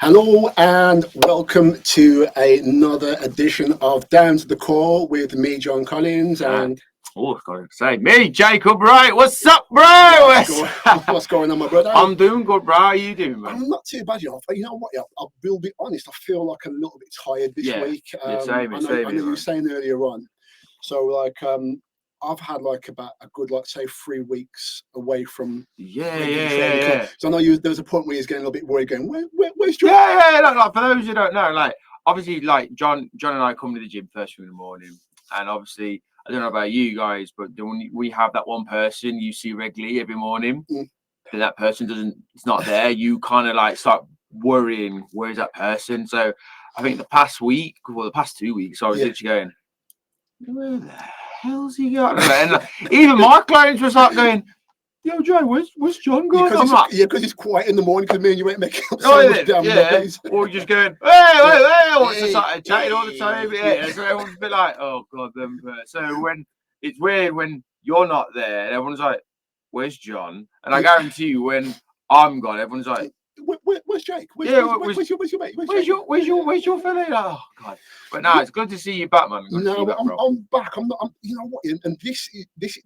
Hello and welcome to another edition of Down to the Core with me, John Collins, and I've got to say, me, Jacob Wright. What's up, bro? what's going on, my brother? I'm doing good, bro. How are you doing, man? I'm not too bad, you know what? I will be honest. I feel like a little bit tired this week. Same. I know you were saying earlier on. So, I've had about a good, say, 3 weeks away from. Yeah. So I know there was a point where you're getting a little bit worried, going, "Where's John?" Yeah. For those who don't know, obviously, John and I come to the gym first thing in the morning, and obviously, I don't know about you guys, but we have that one person you see regularly every morning, and that person it's not there. You kind of start worrying, where's that person? So I think the past 2 weeks, I was literally going, where the hell's he got? And even my clients were going, "Yo, Joe, where's John going?" Because it's quiet in the morning. Because me and you ain't making so much damn noise. Or just going, hey, what's the side chatting all the time? So everyone's a bit like, "Oh God." So when it's weird when you're not there, and everyone's like, "Where's John?" And I guarantee you, when I'm gone, everyone's like, "Where's Jake? Where's your mate? Where's your fella?" Oh God! But no, it's good to see you back, man. I'm back. I'm not. You know what? And this,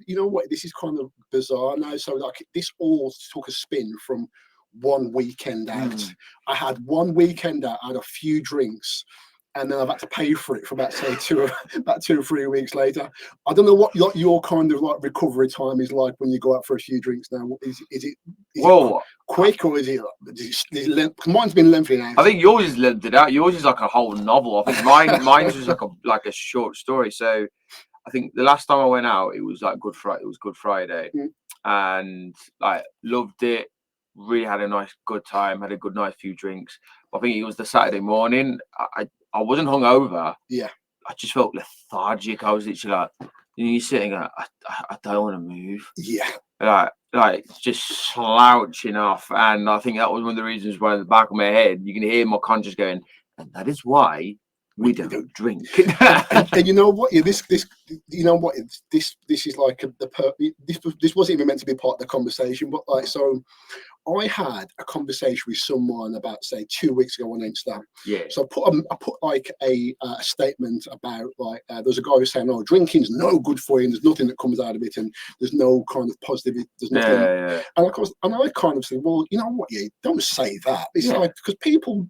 you know what? This is kind of bizarre now. So this all took a spin from one weekend out. I had one weekend out. I had a few drinks. And then I've had to pay for it for about 2 or 3 weeks later. I don't know what your kind of recovery time is like when you go out for a few drinks now. Is it quick, or is it mine's been lengthy now? I think yours is lengthed out. Yours is like a whole novel. I think mine's just like a short story. So I think the last time I went out, it was Good Friday. It was Good Friday, and loved it. Really had a good time. Had a nice few drinks. I think it was the Saturday morning. I wasn't hungover. Yeah. I just felt lethargic. I was literally you're sitting there, I don't want to move. Yeah. Just slouching off. And I think that was one of the reasons why in the back of my head, you can hear my conscience going, and that is why we don't drink. and you know what? This you know what? This is this wasn't even meant to be part of the conversation, but so I had a conversation with someone about, say, 2 weeks ago on Insta. Yeah. So I put a statement about there's a guy who's saying, "Oh, drinking's no good for you, and there's nothing that comes out of it, and there's no kind of positive. There's nothing." Yeah. And of course, I kind of say, "Well, you know what? Yeah, don't say that. It's because people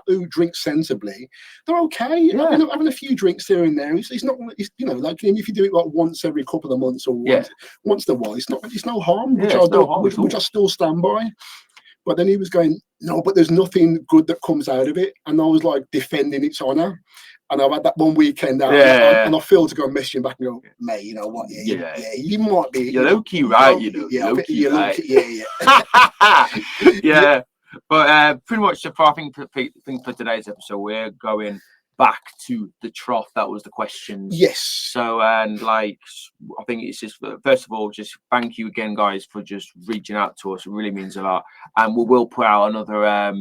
who drink sensibly, they're okay. Yeah. Having a few drinks here and there, it's not. It's, if you do it once every couple of months or once in a while, it's no harm. Which I still stand by." But then he was going, "No, but there's nothing good that comes out of it." And I was defending its honour. And I've had that one weekend out, and I feel to go message him back and go, "Mate, you know what? Yeah, you might be. You're low-key right, You're right. Yeah. But pretty much, I think for today's episode, we're going back to the trough. That was the question. Yes. So, and I think it's just, first of all, just thank you again, guys, for just reaching out to us. It really means a lot. And we will put out another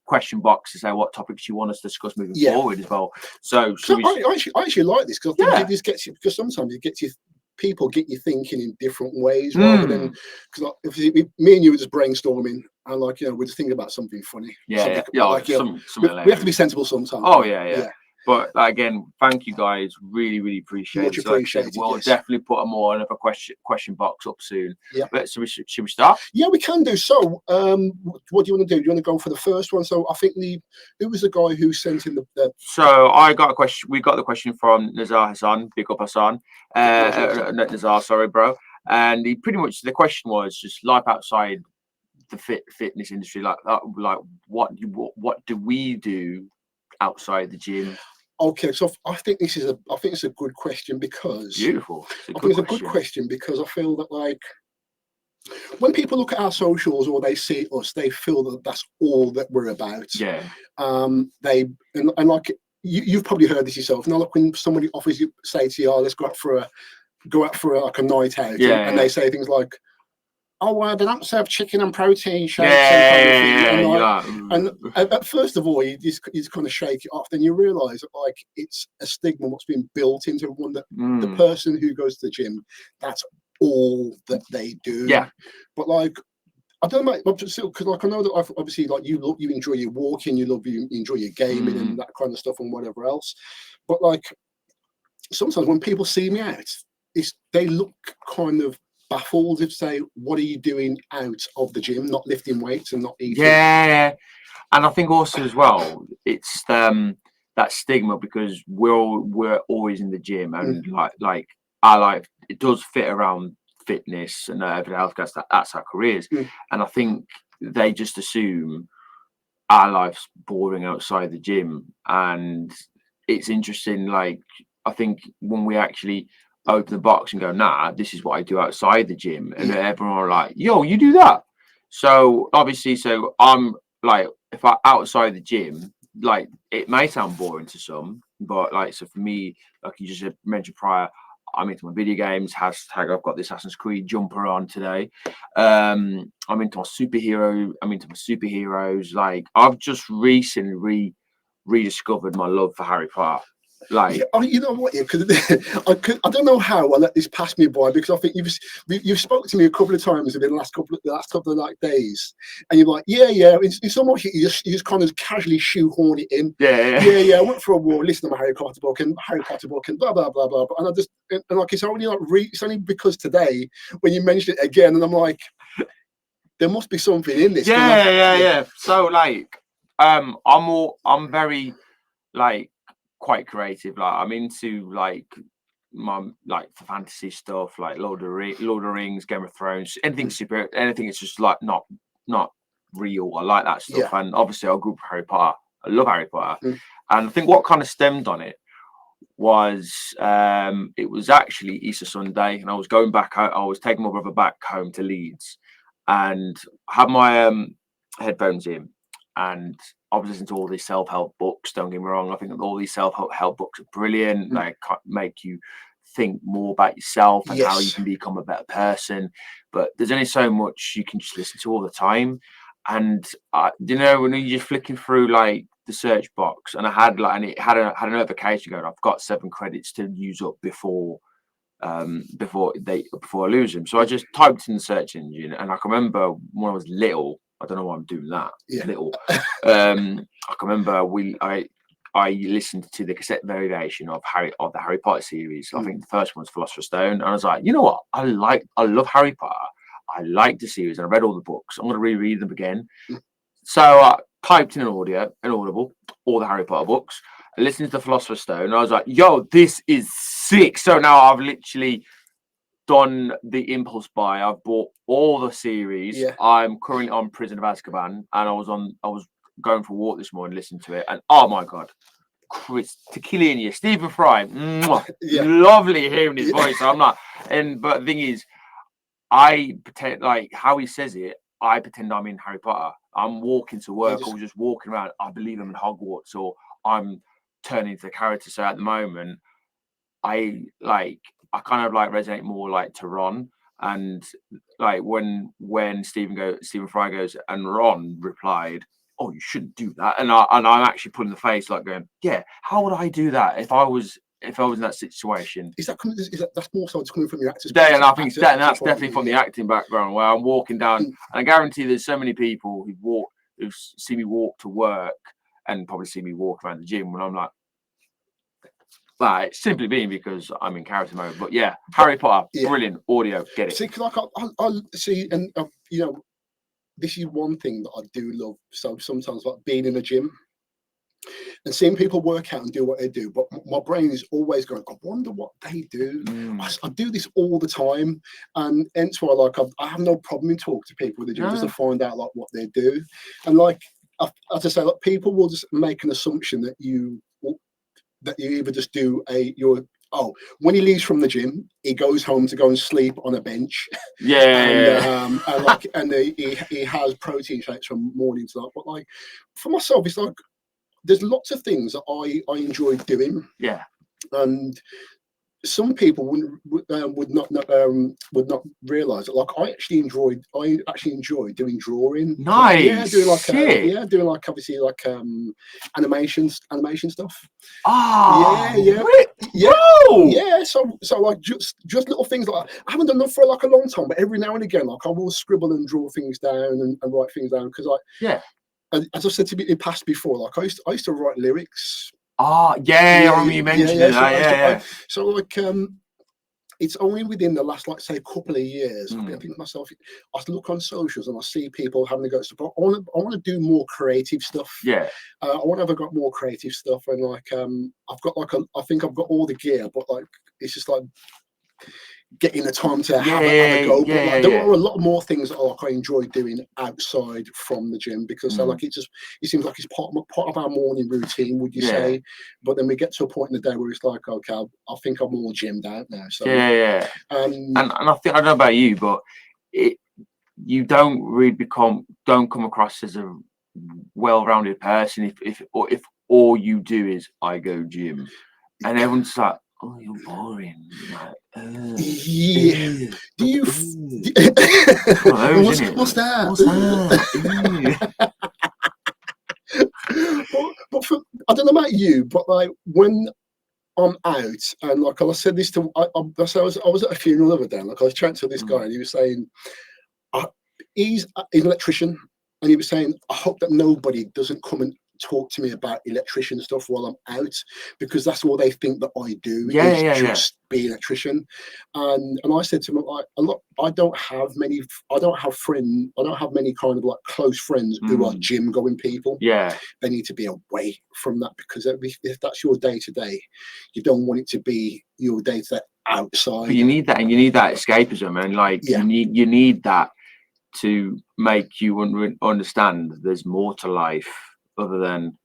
question box to say what topics you want us to discuss moving forward as well. So I actually like this, because I think this gets you, because sometimes it gets you. People get you thinking in different ways rather than, because me and you were just brainstorming and we're just thinking about something funny. We have to be sensible sometimes. Oh yeah. But again, thank you guys. Really, really appreciate Much it. Appreciated. We'll definitely put another question box up soon. Yeah. So should we start? Yeah, we can do. So, what do you want to do? Do you want to go for the first one? So I think who was the guy who sent in the. So I got a question. We got the question from Nazar Hassan. Big up Hassan. Nazar, sorry, bro. And he pretty much, the question was just life outside the fitness industry. What do we do outside the gym? Okay, so I think it's a good question, because beautiful. It's a good question because I feel that when people look at our socials or they see us, they feel that that's all that we're about. Yeah. You've probably heard this yourself. Now, when somebody offers you, say to you, "Oh, let's go out for a night out," and they say things like, "Oh, they don't serve chicken and protein shakes." And first of all, you just kind of shake it off. Then you realise that it's a stigma what's been built into one, that the person who goes to the gym, that's all that they do. Yeah. But I don't know, because like I know that obviously like you enjoy your walking, you enjoy your gaming and that kind of stuff and whatever else. But like sometimes when people see me out, they look kind of baffled if say, "What are you doing out of the gym? Not lifting weights and not eating?" Yeah, and I think also as well, it's that stigma because we're always in the gym and like our life it does fit around fitness and everything else. That's our careers, and I think they just assume our life's boring outside the gym, and it's interesting. Like I think when we actually open the box and go, nah, this is what I do outside the gym, and everyone are like, yo, you do that. So obviously, so I'm like, if I outside the gym, like it may sound boring to some, but like so for me, like you just mentioned prior, I'm into my video games. Hashtag I've got the Assassin's Creed jumper on today. I'm into my superhero. I'm into my superheroes. Like I've just recently rediscovered my love for Harry Potter. Like you know what? Because I don't know how I let this pass me by because I think you've spoke to me a couple of times in the last couple of like days, and you're like, yeah. It's almost you just kind of casually shoehorn it in. Yeah. I went for a walk, listen to my Harry Potter book and blah blah blah blah. And I just and like it's only like it's only because today when you mentioned it again, and I'm like, there must be something in this. Yeah. So like, I'm very like quite creative. Like I'm into like my like fantasy stuff, like Lord of Rings, Game of Thrones, anything super, anything it's just like not real. I like that stuff, and obviously I grew up with Harry Potter. I love Harry Potter, and I think what kind of stemmed on it was it was actually Easter Sunday, and I was going back out. I was taking my brother back home to Leeds, and I had my headphones in, and I was listening to all these self-help books. Don't get me wrong. I think that all these self-help books are brilliant. They make you think more about yourself and how you can become a better person. But there's only so much you can just listen to all the time. And you know, when you're just flicking through like the search box, and I had like, and it had a notification going, I've got 7 credits to use up before I lose them. So I just typed in the search engine, and I can remember when I was little. I don't know why I'm doing that. Little. I can remember I listened to the cassette variation of the Harry Potter series. I think the first one was Philosopher's Stone, and I was like, you know what? I love Harry Potter. I like the series, and I read all the books. I'm going to reread them again. So I typed in an Audible, all the Harry Potter books. I listened to the Philosopher's Stone, and I was like, yo, this is sick. So now I've literally done the impulse buy. I've bought all the series. I'm currently on Prison of Azkaban, and I was going for a walk this morning, listening to it, and oh my god, Chris Tequilini, Stephen Fry, lovely hearing his voice. I'm not, but the thing is, I pretend like how he says it. I pretend I'm in Harry Potter. I'm walking to work, or just walking around. I believe I'm in Hogwarts, or I'm turning into the character. So at the moment, I kind of like resonate more like to Ron, and like when Stephen Fry goes, and Ron replied, "Oh, you shouldn't do that," and I'm actually pulling the face like going, "Yeah, how would I do that if I was in that situation?" Is that that's more so it's coming from your actors? And I think that's definitely from the acting background where I'm walking down, and I guarantee there's so many people who see me walk to work and probably see me walk around the gym when I'm like. But it's simply being because I'm in character mode. But yeah, Harry Potter, brilliant audio. Get it? See, like I see, and you know, this is one thing that I do love. So sometimes, like being in a gym and seeing people work out and do what they do, but my brain is always going, I wonder what they do. I do this all the time, and hence why I have no problem in talking to people in the gym just to find out like what they do, and like as I say, like people will just make an assumption that you either just do when he leaves from the gym, he goes home to go and sleep on a bench. He has protein shakes from morning to night. But like for myself, it's like there's lots of things that I enjoy doing. Yeah. And some people would not realize that. Like I actually enjoy doing drawing. Nice. Yeah, doing like Shit. doing like obviously like animation stuff. Ah, Yeah. bro. Yeah, so like just little things like that. I haven't done that for like a long time, but every now and again, like I will scribble and draw things down and write things down because Yeah. as I said to you in past before, like I used to write lyrics. Ah, yeah. I remember you mentioned it. So like it's only within the last, like, say, couple of years. I think to myself, I look on socials and I see people having to go to. I want to do more creative stuff. Yeah. I want to have got more creative stuff, and like I've got like I think I've got all the gear, but like it's just like getting the time to have a go. But like, there are a lot more things that like I enjoy doing outside from the gym because like it seems like it's part of our morning routine, would you say? But then we get to a point in the day where it's like, okay, I think I'm all gymmed out now. So and I think, I don't know about you, but you don't really don't come across as a well-rounded person if all you do is I go gym, and everyone's like, oh, you're boring. Like, yeah. Do you? What's that? but I don't know about you, but like when I'm out and like I said this to I was at a funeral the other day. Like I was chatting to this guy and he was saying he's an electrician and he was saying I hope that nobody doesn't come and talk to me about electrician stuff while I'm out because that's all they think that I do just be an electrician. And I said to him, I don't have many kind of like close friends who are gym going people. Yeah, they need to be away from that because if that's your day to day, you don't want it to be your day to day outside. But you need that, and you need that escapism, and like you need that to make you understand there's more to life other than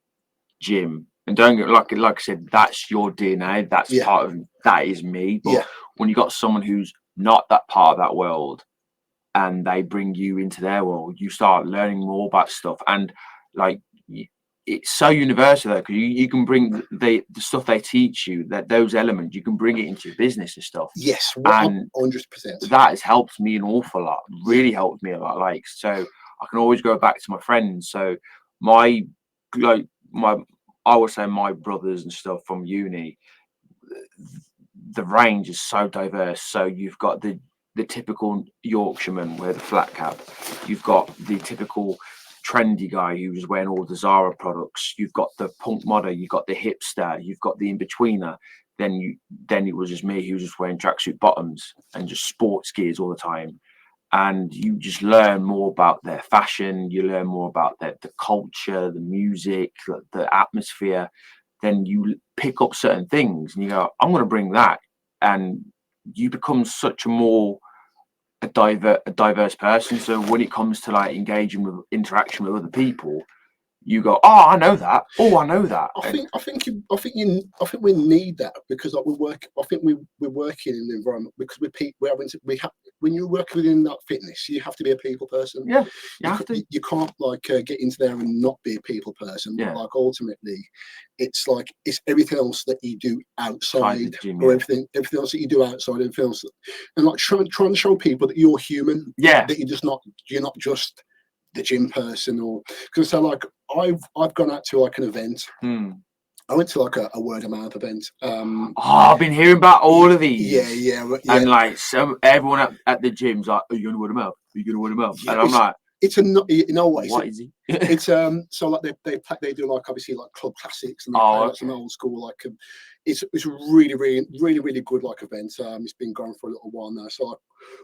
gym. And don't get like I said, that's your DNA, that's part of that is me. But when you got someone who's not that part of that world and they bring you into their world, you start learning more about stuff. And like it's so universal though, because you can bring the stuff they teach you, that those elements, you can bring it into your business and stuff. Yes, 100%. That has helped me an awful lot, really helped me a lot. Like, so I can always go back to my friends. So I would say my brothers and stuff from uni, the range is so diverse. So you've got the typical Yorkshireman with a flat cap, you've got the typical trendy guy who's wearing all the Zara products, you've got the punk modder, you've got the hipster, you've got the in-betweener, then it was just me who was just wearing tracksuit bottoms and just sports gears all the time. And you just learn more about their fashion, you learn more about the culture, the music, the atmosphere. Then you pick up certain things and you go, I'm going to bring that. And you become such a diverse person. So when it comes to like engaging with interaction with other people, you go, oh, I know that. Oh, I know that. I think we need that because like we're working in an environment because when you're working within that fitness, you have to be a people person. Yeah, you can't like get into there and not be a people person. Yeah. But like ultimately, it's like it's everything else that you do outside, gym, or everything else that you do outside, everything else, and like trying to show people that you're human. Yeah, that you're not just the gym person, or because so like I've gone out to like an event. I went to like a word of mouth event. I've been hearing about all of these. Yeah. And like everyone at the gym's like, are you gonna word of mouth? Are you gonna word of mouth? Yeah, and I'm like, it's no way. What is he? It's so like they do like obviously like club classics and they play like some old school like it's really good like event. It's been going for a little while now. So like,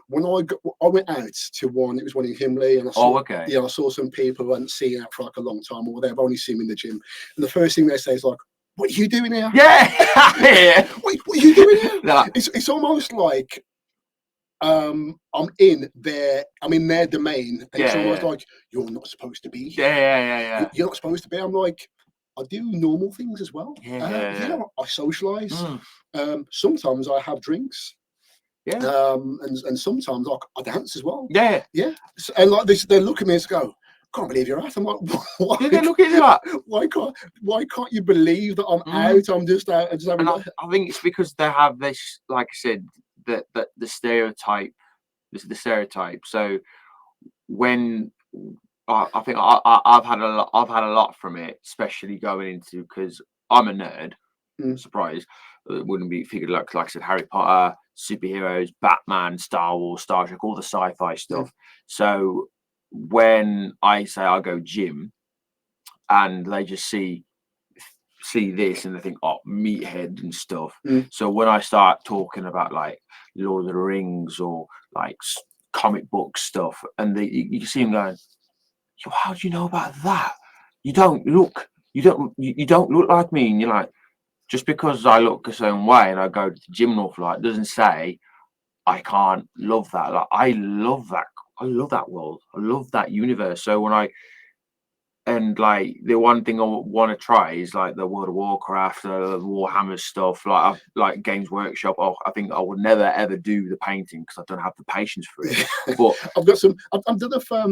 when I went out to one, it was one in Himley, and I saw I saw some people who hadn't seen out for like a long time, or they've only seen me in the gym, and the first thing they say is like, what are you doing here? Yeah. What are you doing here? No. It's almost like I'm in their domain, and it's almost like you're not supposed to be here. Yeah. You're not supposed to be. I'm like, I do normal things as well. Yeah. I socialize. Sometimes I have drinks. Yeah. And sometimes I dance as well. Yeah. And like this, they look at me and go, can't believe you're out. I'm like, why? Did they look at that? Why can't you believe that I'm out? I'm just out. I'm just having. I think it's because they have this, like I said, that the stereotype. This is the stereotype. So when I think I've had a lot from it, especially going into, because I'm a nerd. Surprise, it wouldn't be figured like I said, Harry Potter, superheroes, Batman, Star Wars, Star Trek, all the sci-fi stuff. So when I say I go gym, and they just see this and they think, oh, meathead and stuff. So when I start talking about like Lord of the Rings or like comic book stuff, and you can see them going, how do you know about that? You don't look like me. And you're like, just because I look a certain way and I go to the gym an awful lot doesn't say I can't love that. Like, I love that. I love that world. I love that universe. So when like the one thing I want to try is like the World of Warcraft, Warhammer stuff, like Games Workshop. Oh, I think I would never ever do the painting because I don't have the patience for it. But I've got some. I don't know if I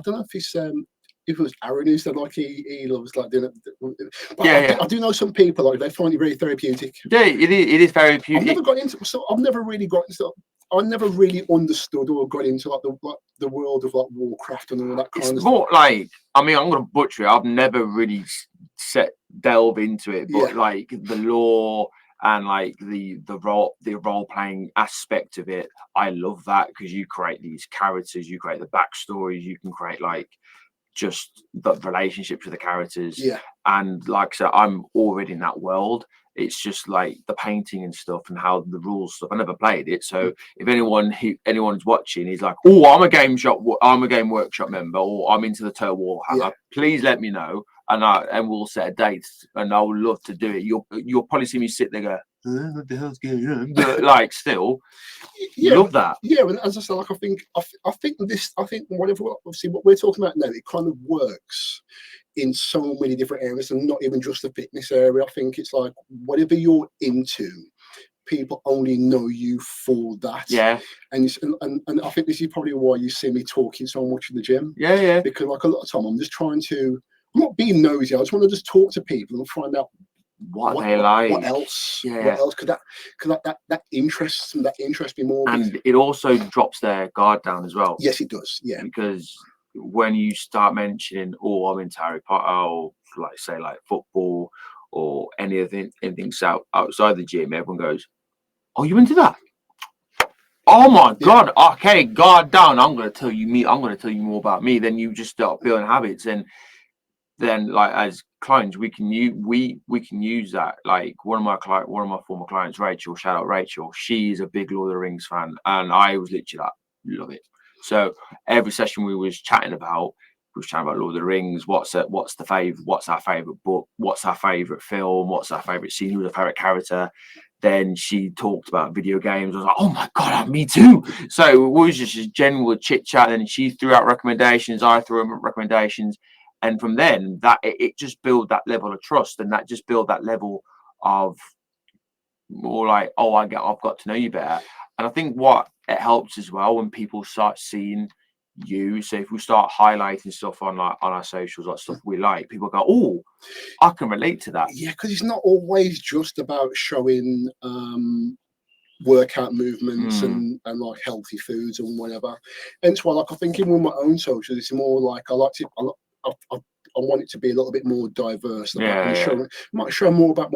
don't know if it's if it was Aaron who said like he loves like doing it. But I do know some people like they find it very therapeutic. Yeah, it is therapeutic. I've never got into, so I've never really got into. I never really understood or got into like the world of like Warcraft and all that kind of stuff. It's more like, I mean, I'm gonna butcher it. I've never really delve into it, but like the lore and like the role playing aspect of it, I love that because you create these characters, you create the backstories, you can create like just the relationships with the characters. And like I said, I'm already in that world. It's just like the painting and stuff and how the rules stuff. I never played it, so if anyone's watching is like, oh, I'm a Game Workshop member, or I'm into the Total Warhammer, please let me know, and we'll set a date, and I would love to do it. You'll probably see me sit there go, what the hell's going on? But like, still, love that. Yeah, and as I said, like I think whatever, obviously what we're talking about now, it kind of works in so many different areas, and not even just the fitness area. I think it's like whatever you're into, people only know you for that. And I think this is probably why you see me talking so much in the gym. Because like a lot of time I'm just trying to, I'm not being nosy, I just want to just talk to people and find out what they like, what else could that interests them, that interests me more. And it also drops their guard down as well. Yes, it does. Because when you start mentioning, oh, I'm into Harry Potter, or like say like football or anything outside the gym, everyone goes, oh, you into that? Oh my god, okay, guard down. I'm gonna tell you more about me. Then you just start building habits, and then like as clients we can use that. Like one of my former clients, Rachel, shout out Rachel, she's a big Lord of the Rings fan, and I was literally like, love it. So every session we was chatting about Lord of the Rings, what's our favorite book, what's our favorite film, what's our favorite scene, who's our favorite character. Then she talked about video games. I was like, oh my god, me too. So it was just a general chit chat, and she threw out recommendations, I threw out recommendations, and from then that it just built that level of trust, and that just built that level of more like, oh, I've got to know you better. And I think what it helps as well when people start seeing you. So if we start highlighting stuff on our socials, like stuff we like, people go, oh, I can relate to that. Yeah, because it's not always just about showing workout movements and like healthy foods and whatever. And so like I think even with my own socials, it's more like I want it to be a little bit more diverse. Might show more about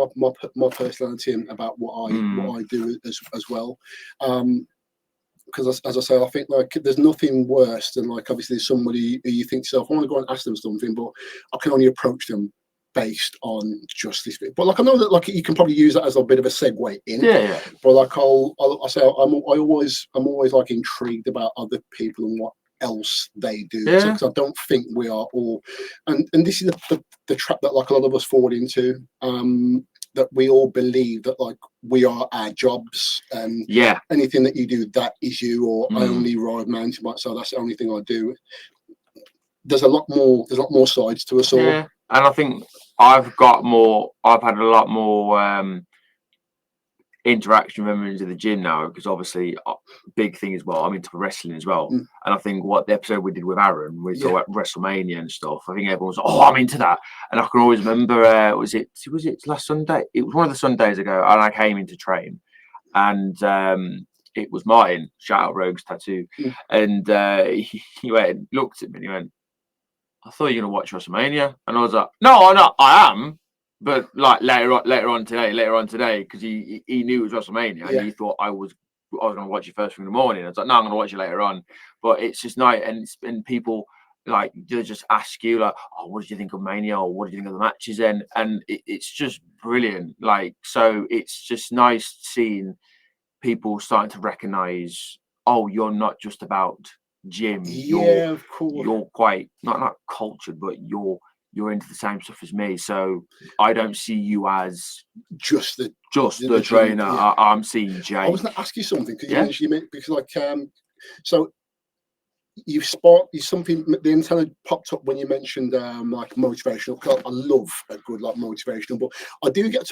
my personality and about what I do as well. Because as I say, I think like there's nothing worse than like obviously somebody who you think to yourself, I want to go and ask them something, but I can only approach them based on just this bit. But like I know that like you can probably use that as a bit of a segue in. But like I'm always like intrigued about other people and what else they do, because I don't think we are all, and this is the trap that like a lot of us fall into, that we all believe that like we are our jobs, and anything that you do, that is you, or I only ride mountain bikes, so that's the only thing I do. There's a lot more sides to us all. And I think I've had a lot more interaction with members of the gym now, because obviously big thing as well. I'm into wrestling as well, and I think what the episode we did with Aaron, we talked about WrestleMania and stuff. I think everyone's like, "Oh, I'm into that," and I can always remember was it last Sunday? It was one of the Sundays ago, and I came in to train, and it was Martin, shout out Rogues Tattoo, and he went, looked at me, and he went, "I thought you were gonna watch WrestleMania," and I was like, "No, no, I am." But like later on today, because he knew it was WrestleMania, and he thought I was going to watch it first thing in the morning. I was like, no, I'm going to watch it later on. But it's just nice, and people like they just ask you like, oh, what did you think of Mania, or what did you think of the matches? And it's just brilliant. Like, so it's just nice seeing people starting to recognize, oh, you're not just about gym. Of course. You're quite not cultured, but you're into the same stuff as me, so I don't see you as just the trainer. I'm seeing Jake. I was going to ask you something because you mentioned because like so you've sparked something. The antenna popped up when you mentioned like motivational. I love a good like motivational, but I got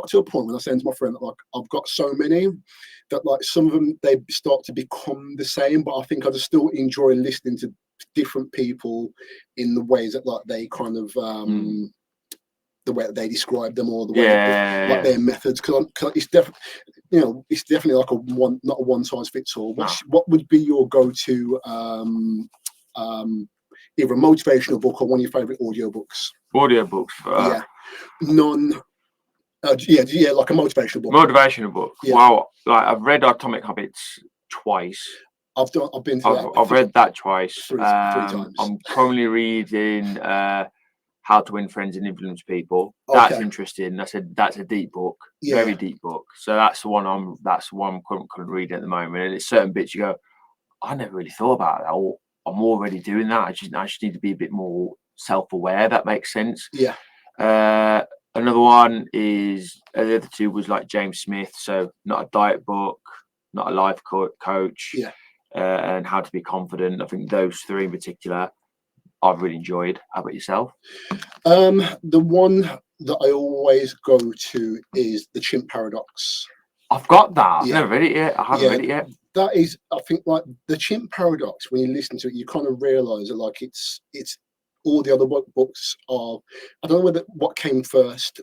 to a point when I said to my friend that like I've got so many that like some of them they start to become the same, but I think I just still enjoy listening to different people in the ways that like they kind of the way that they describe them, or the way like their methods, because it's definitely it's definitely like not a one size fits all. What would be your go-to either a motivational book or one of your favorite audiobooks? Like a motivational book. Wow, like I've read Atomic Habits twice. I've been through that. I've read that twice. Three times. I'm currently reading How to Win Friends and Influence People. That's interesting. That's a deep book, very deep book. So that's the one I'm currently reading at the moment. And it's certain bits you go, I never really thought about that. Or I'm already doing that. I just need to be a bit more self-aware. That makes sense. Yeah. Another one is the other two was like James Smith. So not a diet book, not a life coach. Yeah. And How to Be Confident. I think those three in particular I've really enjoyed. How about yourself? The one that I always go to is The Chimp Paradox. I've got that. I've never read it yet. I haven't read it yet. That is, I think, like The Chimp Paradox, when you listen to it, you kind of realise that like it's all the other books are, I don't know what came first,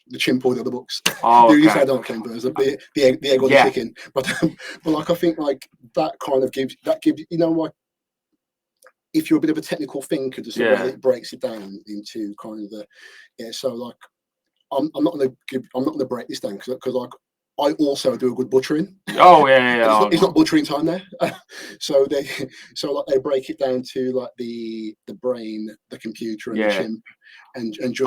the chimp or the other books. You say that came first, the egg or the chicken. But like I think like that kind of gives you know like if you're a bit of a technical thinker, just the way it breaks it down into kind of the so like I'm not gonna break this down because like I also do a good butchering. It's not butchering time there. so they break it down to like the brain, the computer, and the chimp, and just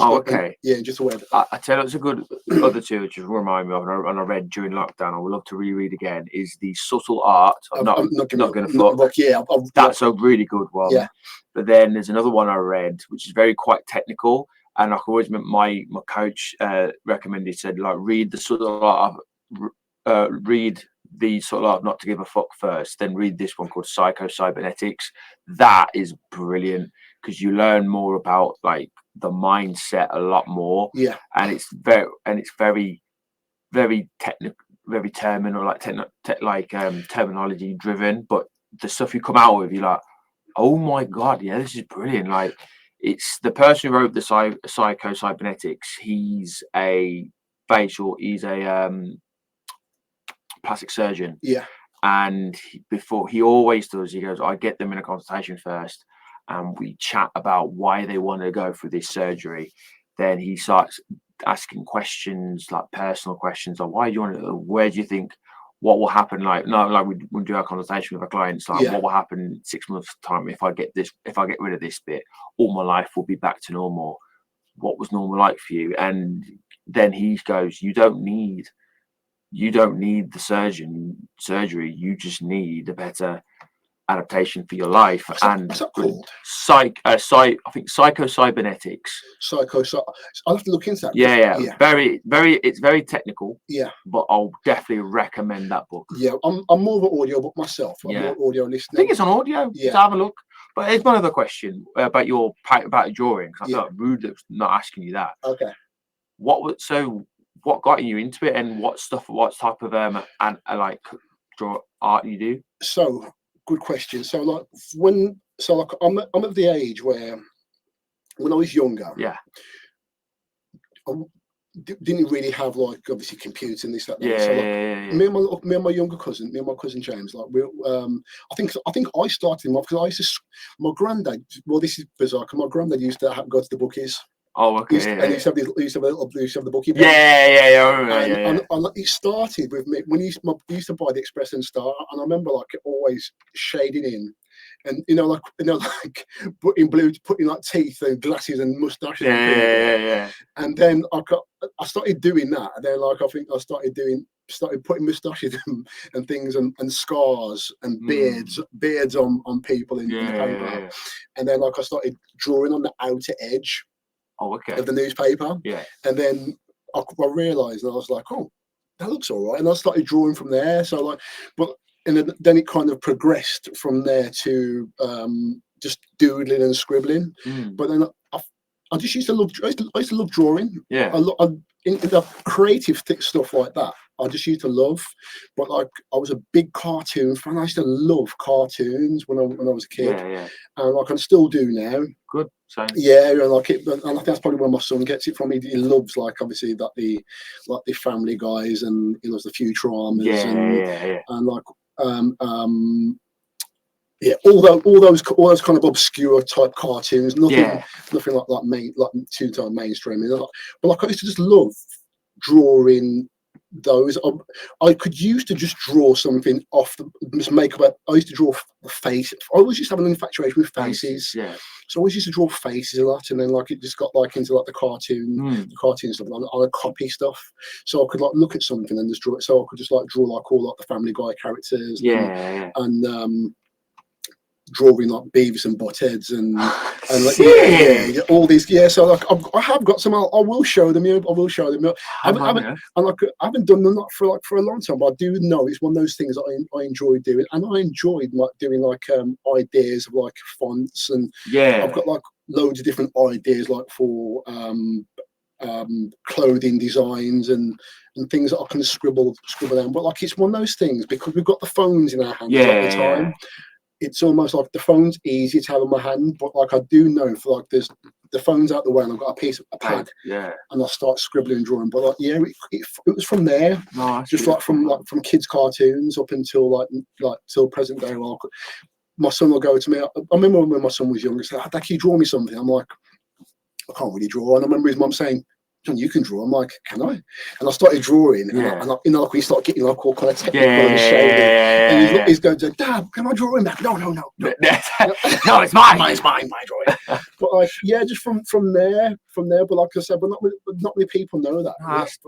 just the way. I tell you, it's a good other two which just remind me of, and I read during lockdown. I would love to reread again. Is The Subtle Art of Not Gonna Fuck. That's a really good one. Yeah. But then there's another one I read which is very quite technical, and I always my coach recommended, said like read The Subtle Art of read The Subtle Art of Not to Give a Fuck first, then read this one called Psycho-Cybernetics. That is brilliant because you learn more about like the mindset a lot more. Yeah. And it's very very technical, very terminal, like terminology driven, but the stuff you come out with, you're like, oh my god, yeah, this is brilliant. Like, it's the person who wrote the Psycho-Cybernetics. He's a plastic surgeon. Yeah. And he always does, he goes, I get them in a consultation first and we chat about why they want to go for this surgery. Then he starts asking questions, like personal questions, like why do you want to, where do you think, what will happen? Like we do our consultation with our clients, like what will happen in 6 months time if I get rid of this bit, all my life will be back to normal. What was normal like for you? And then he goes, you don't need the surgery. You just need a better adaptation for your life. What's that called? I think Psycho-Cybernetics. I'll have to look into that. Yeah. It's very technical. Yeah. But I'll definitely recommend that book. Yeah, I'm more of an audio book myself. I'm more audio listener. I think it's on audio. Yeah. So have a look. But here's one other question about your drawing. I felt rude that not asking you that. Okay. What what got you into it, and what type of and like draw art you do? So good question. So like I'm at the age where when I was younger, Yeah. I didn't really have like obviously computers and this that. Yeah, So like yeah. me and my younger cousin, me and my cousin James, like we I think I started him off because I used to my granddad. Well, this is bizarre. 'Cause my granddad used to go to the bookies. Oh, okay. And he used to have the bookie pen. Yeah. And it started with me when he used to buy the Express and Star, and I remember like always shading in, and like putting like teeth and glasses and mustaches on people. Yeah. And then I started doing that, and then like I think I started putting mustaches and things and scars and beards on people in the paper. And then like I started drawing on the outer edge. Oh, okay. Of the newspaper. Yeah. And then I realised, and I was like, oh, that looks all right. And I started drawing from there. So like, and then it kind of progressed from there to just doodling and scribbling. But then I just used to love. I used to love drawing. Yeah. In the creative stuff like that, I just used to love. But like, I was a big cartoon fan. I used to love cartoons when I was a kid. Yeah. And like I still do now. Good. Same. Yeah, and like and I think that's probably where my son gets it from. He loves like obviously that the Family Guys and the Futuramas and like all those kind of obscure type cartoons. Nothing like that like two-time mainstream. But like I used to just love drawing those. I could used to just draw something off just make up. I used to draw the face. I always used to have an infatuation with faces. Yeah. So I always used to draw faces a lot, and then like it just got like into like the cartoon stuff. I copy stuff, so I could like look at something and just draw it. So I could just like draw like all like the Family Guy characters. And drawing like Beavis and Buttheads and like all these. Yeah, so like I have got some. I will show them. I will show them. I haven't done them for a long time, but I do know it's one of those things that I enjoy doing, and I enjoyed like doing like ideas of like fonts, and I've got like loads of different ideas like for clothing designs and things that I can scribble down. But like it's one of those things because we've got the phones in our hands at the time. It's almost like the phone's easy to have in my hand, but like I do know for like there's the phone's out the way and I've got a pad, and I start scribbling and drawing. But like it was from there, just like from kids' cartoons up until like till present day. My son will go to me. I remember when my son was younger, he said, "Dad, can you draw me something?" I'm like, I can't really draw. And I remember his mum saying, "John, you can draw." I'm like, "Can I?" And I started drawing, and I, like we start getting like all kind of technical and shading. And he's going to, "Dad, can I draw him that?" No, no, it's mine. It's mine, my drawing. But like, just from there. But like I said, but not many people know that.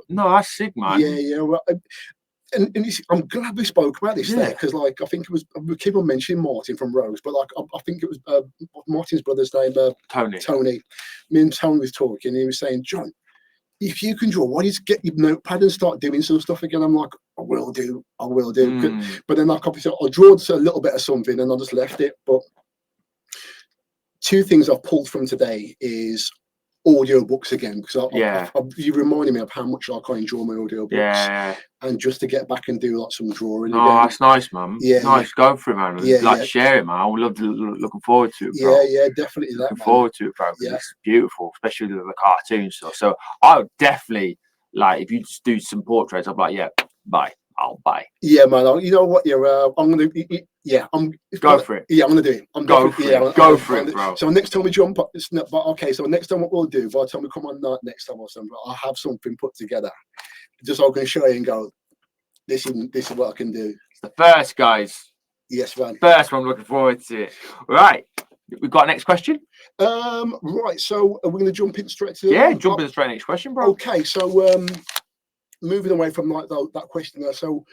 That's sick, man. Yeah. Well, and I'm glad we spoke about this there because like I think it was we keep on mentioning Martin from Rose, but like I think it was Martin's brother's name, Tony. Me and Tony was talking. And he was saying, "John, if you can draw, why don't you get your notepad and start doing some stuff again?" I'm like, I will do. But then like obviously I drew a little bit of something and I just left it. But two things I've pulled from today is audiobooks again because you reminded me of how much like I enjoy my audiobooks and just to get back and do like some drawing again. That's nice, man. Go for it, man. Share it, man. I would love to looking forward to it, bro. Definitely looking forward to it, bro. It's beautiful, especially with the cartoon stuff. So I would definitely like if you just do some portraits, I'm like, buy. I'll buy. Yeah, man. You know what? I'm gonna. Go for it. Yeah, I'm gonna do it. Go for it, bro. So next time we jump, So next time what we'll do, by the time we come on next time or something, I'll have something put together, just so I can show you and go, this is what I can do. It's the first, guys. Yes, man. First one. I'm looking forward to it. Right. We've got next question. Right. So are we gonna jump in straight to? Jump in straight next question, bro. Okay. So moving away from like that question there. So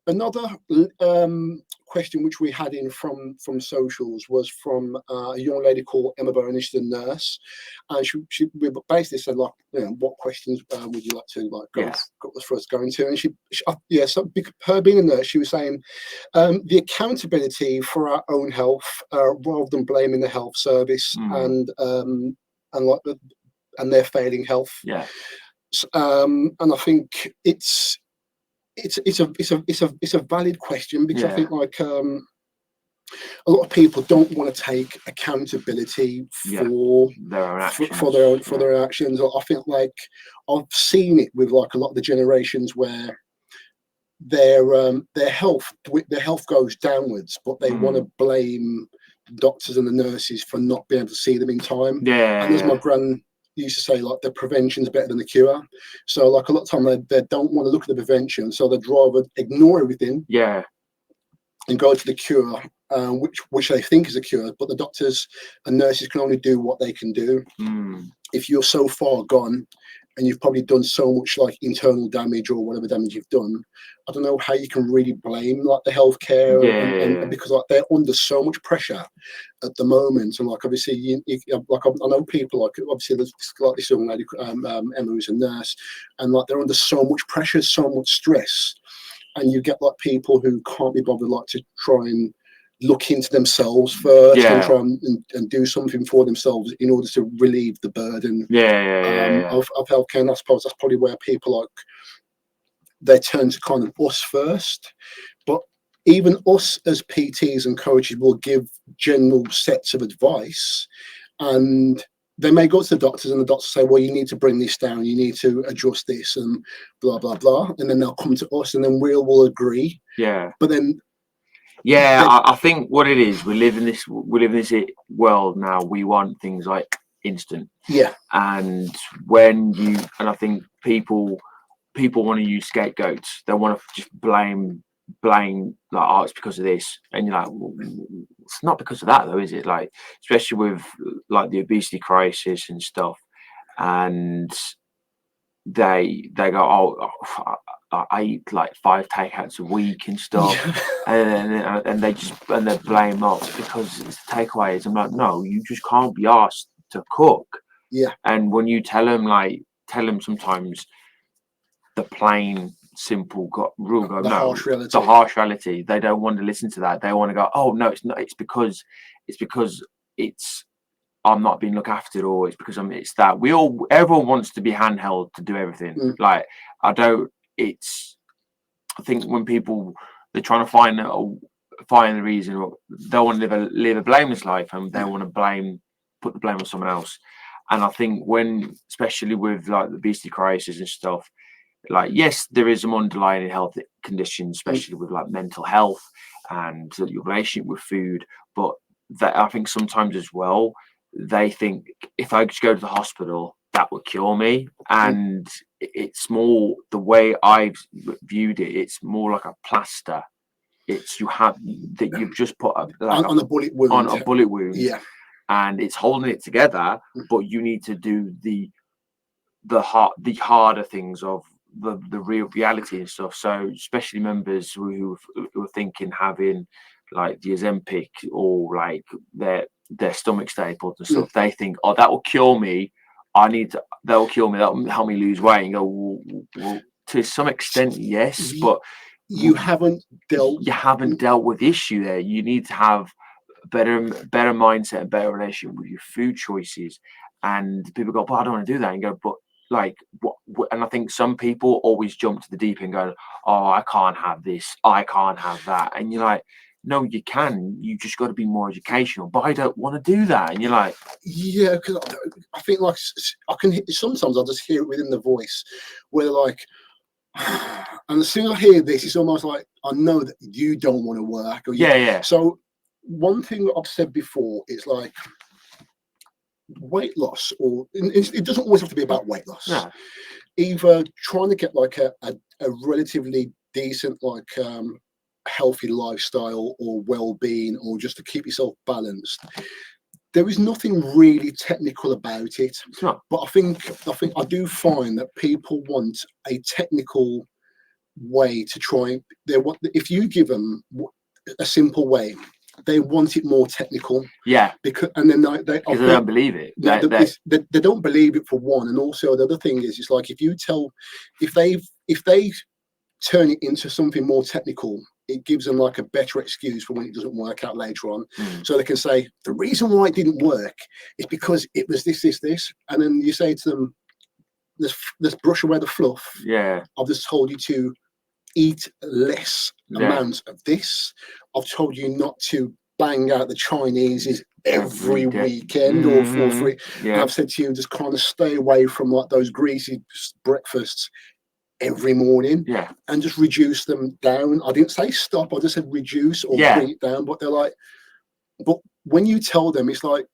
another question which we had in from socials was from a young lady called Emma Burnish, the nurse, and she basically said like, what questions would you like to like go for us going to? And so her being a nurse, she was saying the accountability for our own health rather than blaming the health service and their failing health. And I think it's a valid question, because I think like a lot of people don't want to take accountability for their own actions. I think like I've seen it with like a lot of the generations where their health goes downwards, but they want to blame the doctors and the nurses for not being able to see them in time. And as my gran used to say, like, the prevention's better than the cure. So like a lot of time they don't want to look at the prevention, so they'd rather ignore everything and go to the cure, which they think is a cure, but the doctors and nurses can only do what they can do. If you're so far gone and you've probably done so much like internal damage or whatever damage you've done, I don't know how you can really blame like the healthcare, and because like they're under so much pressure at the moment. And like obviously, like I know people like obviously there's like this young lady Emma, who's a nurse, and like they're under so much pressure, so much stress, and you get like people who can't be bothered like to try and look into themselves first and try and do something for themselves in order to relieve the burden of healthcare. And I suppose that's probably where people like they turn to kind of us first. But even us as PTs and coaches will give general sets of advice, and they may go to the doctors and the doctors say, well, you need to bring this down, you need to adjust this and blah blah blah, and then they'll come to us and then we'll agree. But then I think what it is, we live in this world now. We want things like instant. And I think people want to use scapegoats. They want to just blame like, oh, it's because of this, and you're like, well, it's not because of that though, is it? Like, especially with like the obesity crisis and stuff, and they go, oh, I eat like 5 takeouts a week and stuff, and they blame us because it's takeaways. I'm like, no, you just can't be asked to cook. And when you tell them sometimes the plain simple rule, go, no, the harsh reality. They don't want to listen to that. They want to go, oh no, it's not. It's because I'm not being looked after, or it's because it's that. Everyone wants to be handheld to do everything. Like I think when people they're trying to find the reason, or they want to live a blameless life, and they want to put the blame on someone else. And I think especially with like the obesity crisis and stuff, like, yes, there is some underlying health conditions, especially with like mental health and your relationship with food. But I think sometimes as well, they think if I just go to the hospital, that would cure me. And it's more the way I've viewed it. It's more like a plaster. You've just put on a bullet wound. And it's holding it together. But you need to do the harder things of the real reality and stuff. So especially members who are thinking having like the Ozempic or like their stomach staples and stuff, they think, oh, that will cure me. That will cure me. That will help me lose weight. And go, well, to some extent, yes, but you haven't dealt with the issue there. You need to have better mindset and better relationship with your food choices. And people go, but I don't want to do that. And go, but like what? And I think some people always jump to the deep end, go, oh, I can't have this, I can't have that, and you're like, no, you can. You just got to be more educational. But I don't want to do that, and you're like, yeah, because I think like I can sometimes I'll just hear it within the voice where they're like, and as soon as I hear this, it's almost like I know that you don't want to work. Or So one thing that I've said before is like, weight loss, or it doesn't always have to be about weight loss. Either trying to get like a relatively decent like healthy lifestyle or well-being, or just to keep yourself balanced. There is nothing really technical about it. But I think I do find that people want a technical way to try. If you give them a simple way, they want it more technical. Because and then they don't believe it. They don't believe it, for one, and also the other thing is, it's like if they turn it into something more technical, it gives them like a better excuse for when it doesn't work out later on. So they can say the reason why it didn't work is because it was this, and then you say to them, let's brush away the fluff. Yeah. I've just told you to eat less Yeah. amounts of this. I've told you not to bang out the Chineses every Every day. weekend or for Mhm. free. And Yeah. I've said to you, just kind of stay away from like those greasy breakfasts every morning Yeah. and just reduce them down. I didn't say stop, I just said reduce or Yeah. bring it down. But they're like, but when you tell them, it's like,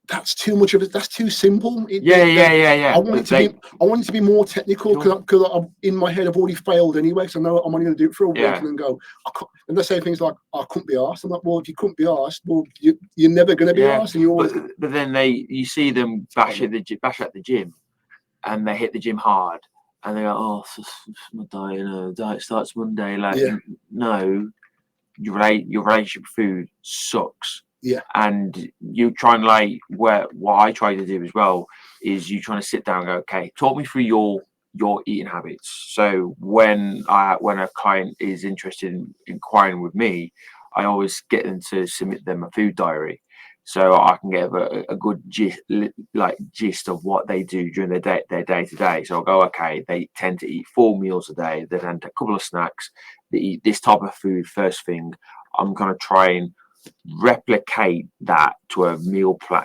that's too much of it. That's too simple. Yeah. I want it to be. I want it to be more technical Sure. because I'm in my head. I've already failed anyway. So I know I'm only going to do it for a week Yeah. and then go. I can't, and they say things like, "I couldn't be asked." I'm like, "Well, if you couldn't be asked, well, you're never going to be Yeah. asked." And you always. But then you see them bash at the gym, and they hit the gym hard, and they go, "Oh, it's my diet. Diet starts Monday." Like, Yeah. no, your relationship with food sucks. Yeah. And you try and like what I try to do as well is you trying to sit down and go, okay, talk me through your eating habits. So when a client is interested in inquiring with me, I always get them to submit them a food diary, so I can get a good gist of what they do during their day to day. So I'll go, okay, they tend to eat 4 meals a day, they tend to a couple of snacks, they eat this type of food first thing. I'm going to try and replicate that to a meal plan,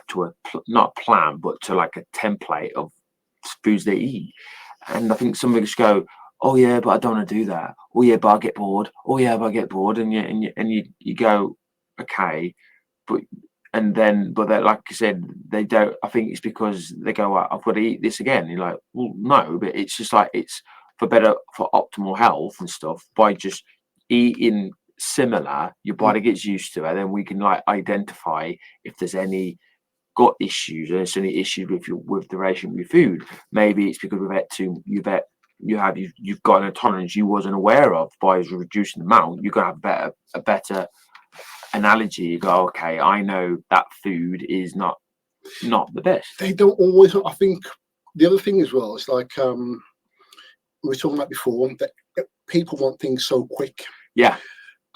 not a plan, but to like a template of foods they eat. And I think some of us go, oh yeah, but I don't want to do that. Oh yeah, but I get bored. Oh yeah, but I get bored. And you go, okay, but but like I said, they don't. I think it's because they go, well, I've got to eat this again. You're like, well, no, but it's just like it's for optimal health and stuff by just eating similar. Your body gets used to it, and then we can like identify if there's any gut issues or there's any issues with the relationship with food. Maybe it's because you've got an intolerance you wasn't aware of. By reducing the amount, you're gonna have a better analogy. You go, okay, I know that food is not the best. They don't always. I think the other thing as well is like we were talking about before, that people want things so quick. Yeah.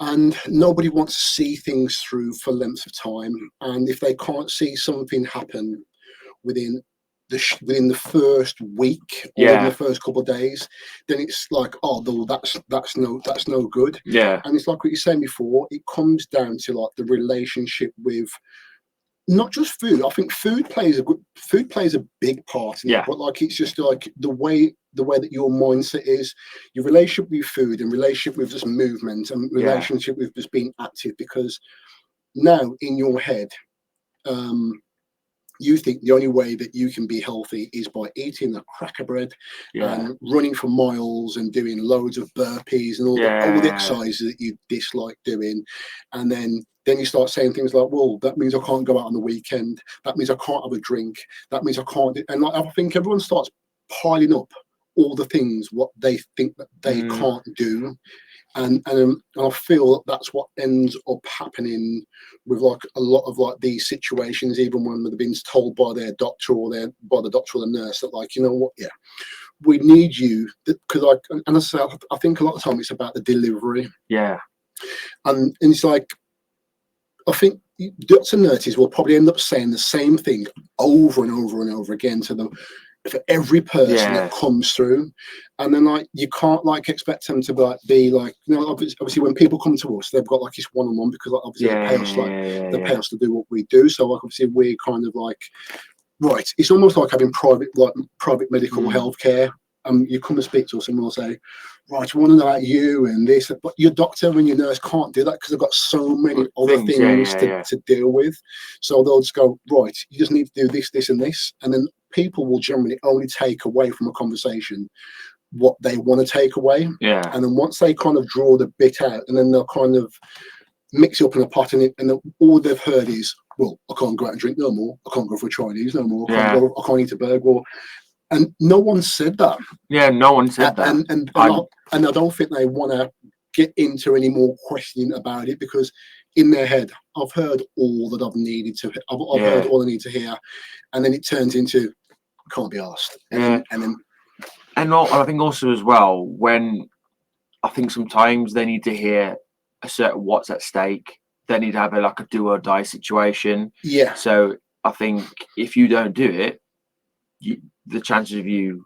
And nobody wants to see things through for lengths of time. And if they can't see something happen within the first week or in the first couple of days, then it's like, oh, that's no good. Yeah. And it's like what you're saying before. It comes down to like the relationship with not just food. I think food plays a big part in it, but like it's just like the way that your mindset is, your relationship with food and relationship with just movement and relationship with just being active. Because now in your head, you think the only way that you can be healthy is by eating a cracker bread and running for miles and doing loads of burpees and all the exercises that you dislike doing. And then you start saying things like, well, that means I can't go out on the weekend. That means I can't have a drink. That means I can't do. And like, I think everyone starts piling up all the things what they think that they can't do. And I feel that's what ends up happening with like a lot of like these situations, even when they've been told by their doctor or by the doctor or the nurse that, like, you know what, we need you, because I think a lot of the time it's about the delivery. Yeah. And it's like, I think doctors and nurses will probably end up saying the same thing over and over and over again to them for every person that comes through. And then like you can't like expect them to be like, you know, obviously when people come to us, they've got like this one-on-one, because like, obviously they pay us to do what we do. So like obviously we're kind of like, right, it's almost like having private medical healthcare. You come and speak to us and we'll say, right, I want to know about you and this, but your doctor and your nurse can't do that because they've got so many other things to deal with. So they'll just go, right, you just need to do this, this and this. And then people will generally only take away from a conversation what they want to take away. Yeah. And then once they kind of draw the bit out, and then they'll kind of mix it up in a pot, and all they've heard is, well, I can't go out and drink no more. I can't go for a Chinese no more. I can't eat a burger. And no one said that. Yeah, no one said that. And I don't think they want to get into any more questioning about it, because in their head, I've heard all that I've needed to. I've heard all I need to hear, and then it turns into can't be asked. And I think also as well, when I think sometimes they need to hear a certain what's at stake. They need to have a do or die situation. Yeah. So I think if you don't do it, the chances of you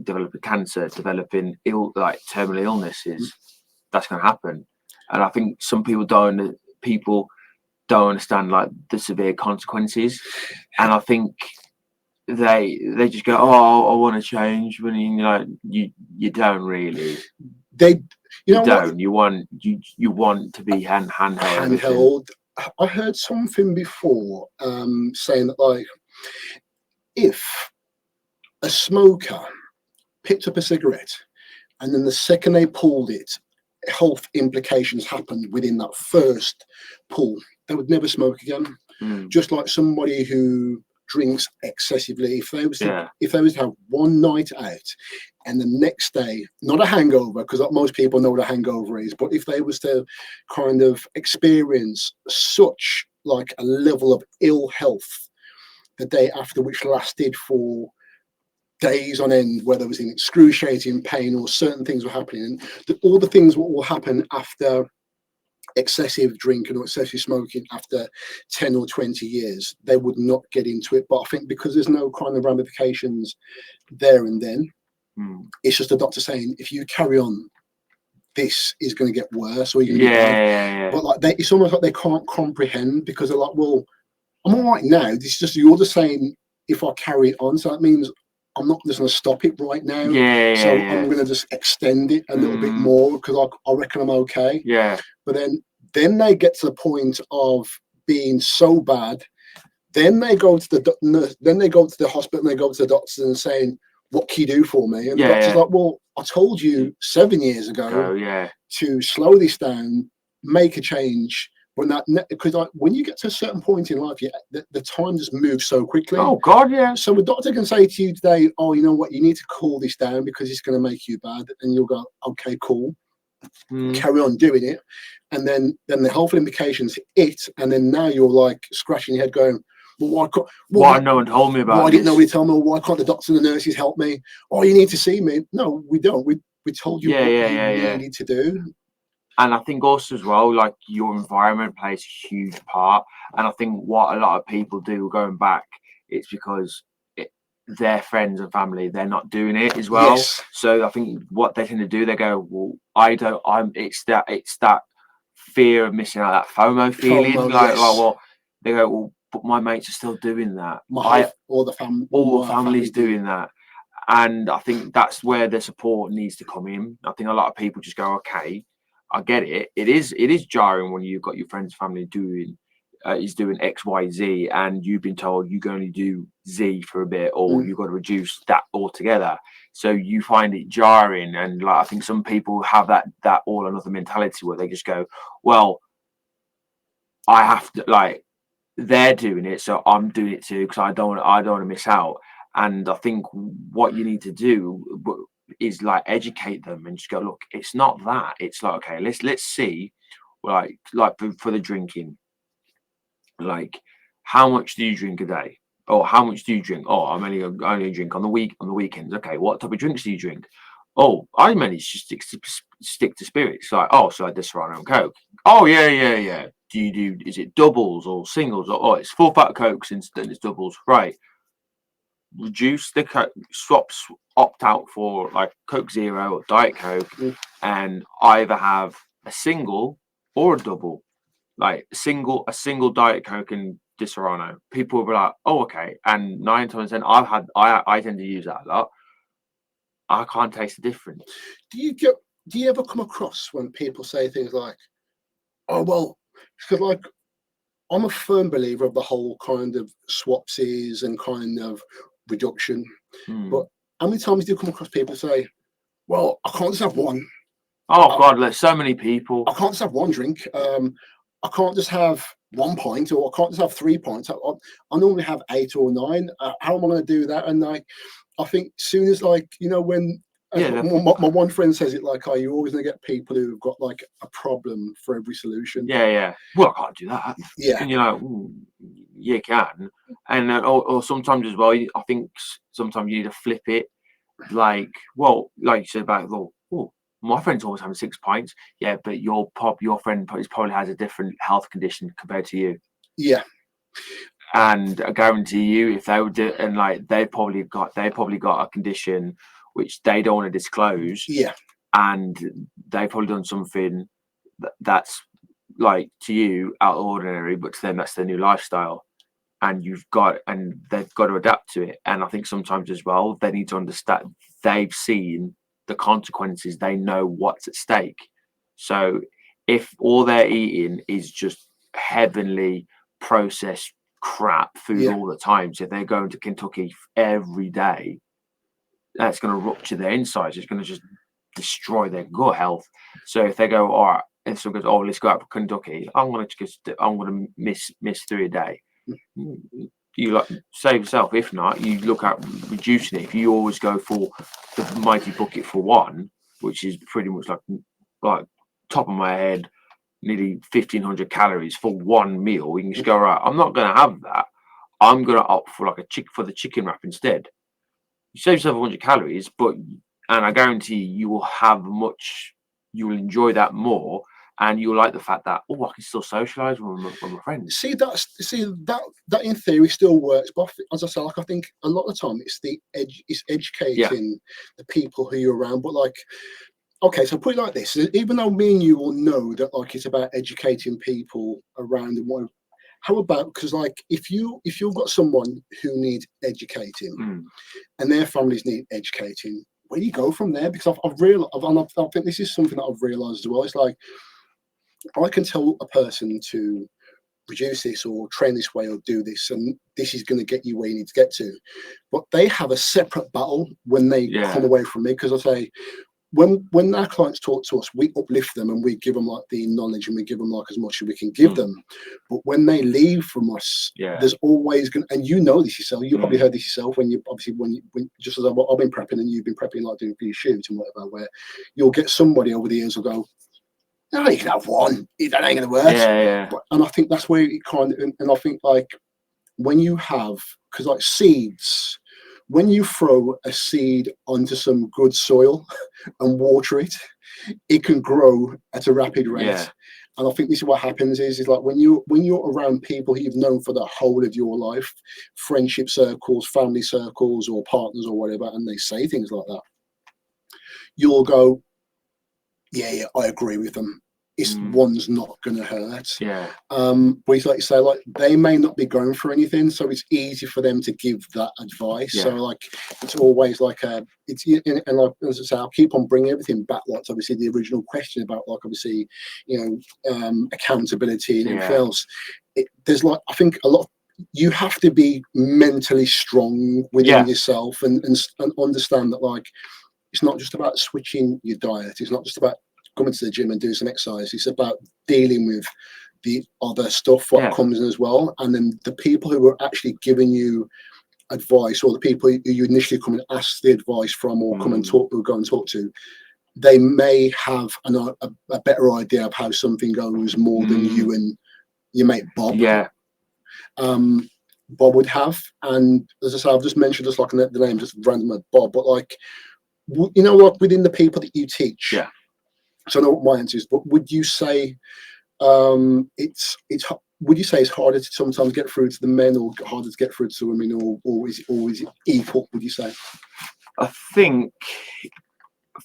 developing cancer, developing terminal illnesses. That's going to happen. And I think some people don't understand like the severe consequences. And I think they just go, oh, I want to change, when you don't really. You don't. You want to be handheld. I heard something before saying that, like, if a smoker picked up a cigarette and then the second they pulled it, health implications happened within that first pull, they would never smoke again. Just like somebody who drinks excessively, if they was to have one night out and the next day, not a hangover, because most people know what a hangover is, but if they was to kind of experience such like a level of ill health the day after, which lasted for days on end, where there was in excruciating pain or certain things were happening, and all the things will happen after excessive drinking or excessive smoking after 10 or 20 years, they would not get into it. But I think because there's no kind of ramifications there and then, it's just the doctor saying, if you carry on, this is going to get worse, or you're going to yeah. But like it's almost like they can't comprehend, because they're like, well, I'm all right now. This is just, you're just saying if I carry it on, so that means I'm not just going to stop it right now. I'm going to just extend it a little bit more, because I reckon I'm okay. Yeah. But then they get to the point of being so bad, then they go to the hospital and they go to the doctors and saying, what can you do for me? And the doctor's like, well, I told you 7 years ago to slow this down, make a change. But not, because when you get to a certain point in life, the time just moves so quickly. Oh God, yeah. So a doctor can say to you today, oh, you know what, you need to cool this down because it's going to make you bad, and you'll go, okay, cool, carry on doing it, and then the health implications hit, and then now you're like scratching your head, going, well, why no one told me about why this? didn't nobody tell me? Why can't the doctors and the nurses help me? Oh, you need to see me. No, we don't. We told you what you needed to do. And I think also as well, like, your environment plays a huge part. And I think what a lot of people do going back, it's because their friends and family, they're not doing it as well. Yes. So I think what they tend to do, they go, well, it's that fear of missing out, that FOMO feeling. They go, well, but my mates are still doing that. All the family's doing that. And I think that's where the support needs to come in. I think a lot of people just go, okay, I get it. It is jarring when you've got your friends, family doing X, Y, Z, and you've been told you can only do Z for a bit, or you've got to reduce that altogether. So you find it jarring, and like, I think some people have that all or nothing mentality where they just go, well, I have to, like, they're doing it, so I'm doing it too, because I don't want to miss out. And I think what you need to do is like educate them and just go, look, it's not that. It's like, okay, let's see, like for the drinking, like, how much do you drink a day, or how much do you drink? Oh, I only drink on the weekends. Okay, what type of drinks do you drink? Oh, I manage to stick to spirits. Like, oh, so I had Disaronno and Coke. Oh, yeah. Is it doubles or singles? Or, oh, it's full fat Cokes instead, it's doubles, right? Reduce the Coke, opt out for like Coke Zero or Diet Coke, and either have a single or a double, like a single Diet Coke and Disaronno. People will be like, oh, okay. And 9 times 10, I tend to use that a lot. I can't taste the difference. Do you ever come across when people say things like, oh, well, because like, I'm a firm believer of the whole kind of swapsies and kind of reduction, but how many times do you come across people say, well, I can't just have one? God, there's so many people. I can't just have one drink. I can't just have 1 pint, or I can't just have 3 pints. I normally have 8 or 9. How am I going to do that? And like, I think soon as, like, you know, when my one friend says it, like, you're always going to get people who've got like a problem for every solution. Yeah. Well, I can't do that. Yeah. And you're like, you can. And or sometimes as well, I think sometimes you need to flip it. Like, well, like you said about, my friend's always having 6 pints. Yeah, but your friend probably has a different health condition compared to you. Yeah. And I guarantee you, if they would do, and like, they probably got a condition which they don't want to disclose, Yeah. and they've probably done something that's like to you out of ordinary, but to them that's their new lifestyle, and they've got to adapt to it. And I think sometimes as well they need to understand they've seen the consequences, they know what's at stake. So if all they're eating is just heavenly processed crap food Yeah. all the time, so if they're going to Kentucky every day, that's going to rupture their insides. It's going to just destroy their gut health. So if they go, all right, if someone goes, oh, let's go out for Kentucky, I'm going to miss 3 a day. You like save yourself. If not, you look at reducing it. If you always go for the mighty bucket for one, which is pretty much like top of my head, nearly 1,500 calories for one meal, you can just go, right, I'm not going to have that. I'm going to opt for like for the chicken wrap instead. You save yourself 100 calories, and I guarantee you will you will enjoy that more, and you'll like the fact that, oh, I can still socialise with my friends. See, that in theory still works, but as I say, like I think a lot of the time it's educating the people who you're around. But like, okay, so put it like this: even though me and you will know that like it's about educating people around and what. How about, because like if you've got someone who needs educating and their families need educating, where do you go from there? Because I've realized, I think this is something that I've realized as well. It's like I can tell a person to reduce this or train this way or do this, and this is going to get you where you need to get to. But they have a separate battle when they come away from me, because I say, when our clients talk to us, we uplift them and we give them like the knowledge and we give them like as much as we can give them. But when they leave from us, there's always going to, and you know this yourself, you probably heard this yourself when just as I've been prepping and you've been prepping, like doing for your shoot and whatever, where you'll get somebody over the years will go, no, you can have one, that ain't going to work. And I think that's where it kind of, and I think like when you have, because like seeds, when you throw a seed onto some good soil and water it, it can grow at a rapid rate. And I think this is what happens is like when you're around people who you've known for the whole of your life, friendship circles, family circles, or partners or whatever, and they say things like that, you'll go, yeah, I agree with them. It's one's not going to hurt. But it's like you say, like they may not be going for anything, so it's easy for them to give that advice. So like it's always like and like as I say, I'll keep on bringing everything back. Like obviously the original question about like obviously accountability and everything else. There's like I think a lot. You have to be mentally strong within yourself and understand that like it's not just about switching your diet. It's not just about coming to the gym and doing some exercise. It's about dealing with the other stuff what comes in as well. And then the people who are actually giving you advice, or the people who you initially come and ask the advice from, or come and talk, or go and talk to, they may have a better idea of how something goes more than you and your mate Bob. Bob would have. And as I say, I've just mentioned just like the name, just random Bob, but like like within the people that you teach. So I know what my answer is, but would you say would you say it's harder to sometimes get through to the men, or harder to get through to women, or is it equal? Would you say? I think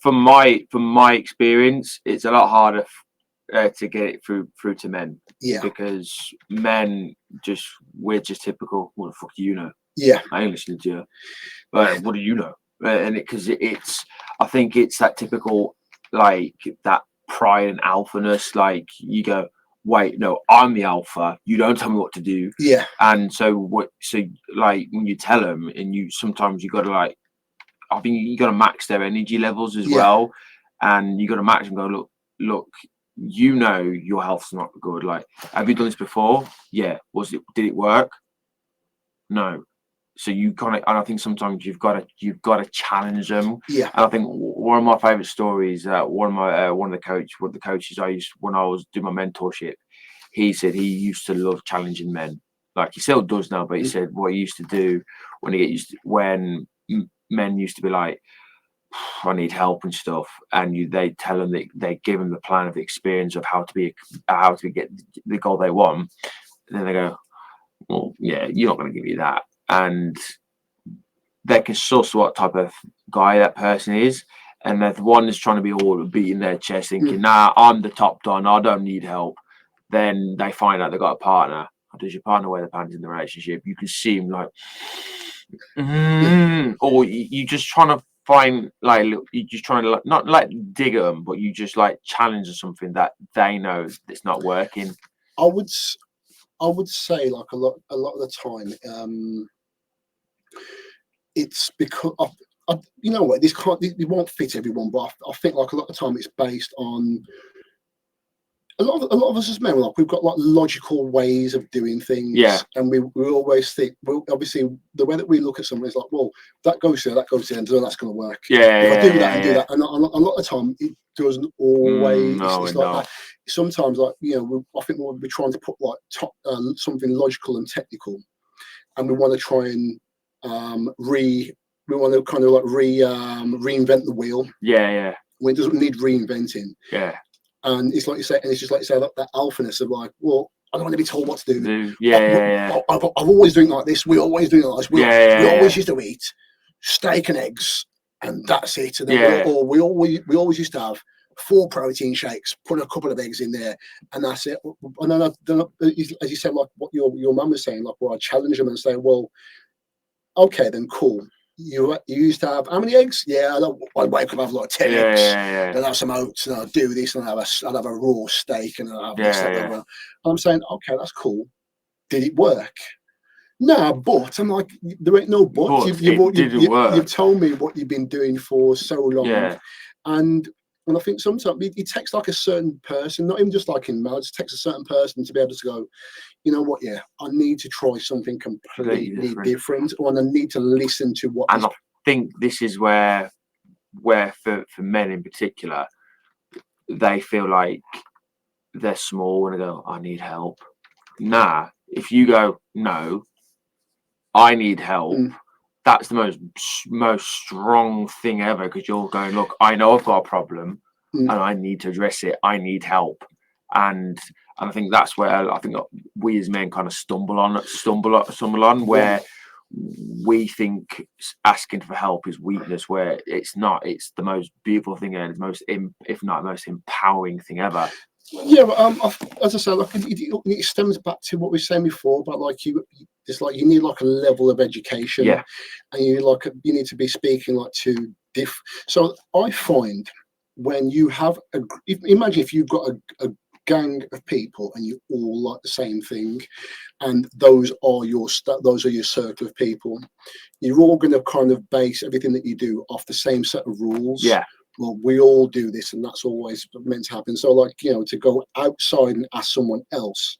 from my experience, it's a lot harder to get it through to men. Because men we're just typical. What the fuck do you know? I ain't listening to you. But what do you know? And I think it's that typical, like that pride and alphaness, like you go, wait, no, I'm the alpha, you don't tell me what to do. And so like when you tell them, and sometimes you gotta like, I think you gotta max their energy levels as well, and you gotta max and go, look, your health's not good, like, have you done this before? Did it work? No. So you kind of, and I think sometimes you've got to challenge them. And I think one of my favorite stories, one of the coaches I used when I was doing my mentorship, he said he used to love challenging men. Like he still does now, but he said what he used to do when men used to be like, I need help and stuff, and they tell them that they give them the plan of the experience of how to get the goal they want, and then they go, well, yeah, you're not going to give you that. And they can source what type of guy that person is. And the one that's trying to be all beating their chest, thinking, nah, I'm the top don, I don't need help. Then they find out they've got a partner. Or does your partner wear the pants in the relationship? You can see him like, or you just trying to find, like, you just trying to, like, not like dig at them, but you just like challenge something that they know it's not working. I would say, like, a lot of the time, it's because you know what, this won't fit everyone, but I think, like, a lot of the time it's based on a lot of us as men, like, we've got like logical ways of doing things. Yeah. And we always think, well, obviously the way that we look at something is like, well, that goes there, and so that's going to work. Yeah. If I do that and do that, and a lot of the time it doesn't always. No, it's like that. Sometimes, like, you know, I think we're trying to put like something logical and technical, and we want to try and we want to kind of like reinvent the wheel. Yeah. When it doesn't need reinventing. Yeah. And it's like you say, and it's just like you say, that alphaness of like, well, I don't want to be told what to do. I've always doing like this. We always doing like this. We always used to eat steak and eggs, and that's it. And then we always used to have 4 protein shakes, put a couple of eggs in there, and that's it. And then, as you said, like what your mum was saying, like, where I challenge them and say, well, okay, then cool. You used to have how many eggs? Yeah, I'd wake up, have like 10 eggs, then have some oats, and I'd do this, and I'd have a raw steak, and I'd have this. And I'm saying, okay, that's cool. Did it work? No, but I'm like, there ain't no but. You've told me what you've been doing for so long, and I think sometimes it takes like a certain person, not even just like in marriage, it takes a certain person to be able to go, you know what, I need to try something completely different, or I need to listen to what. And I think this is where for men in particular, they feel like they're small and they go, I need help. Nah, if you go, no, I need help, that's the most strong thing ever, because you're going, look, I know I've got a problem and I need to address it. I need help. And I think that's where I think we as men kind of stumble on where we think asking for help is weakness, where it's not. It's the most beautiful thing and it's most, if not most empowering thing ever. Yeah, but as I said, like, it stems back to what we were saying before about, like, you need like a level of education, and you need to be speaking like to So I find when you have imagine if you've got a gang of people and you all like the same thing, and those are your circle of people, you're all going to kind of base everything that you do off the same set of rules. Well, we all do this, and that's always meant to happen. So, like, you know, to go outside and ask someone else,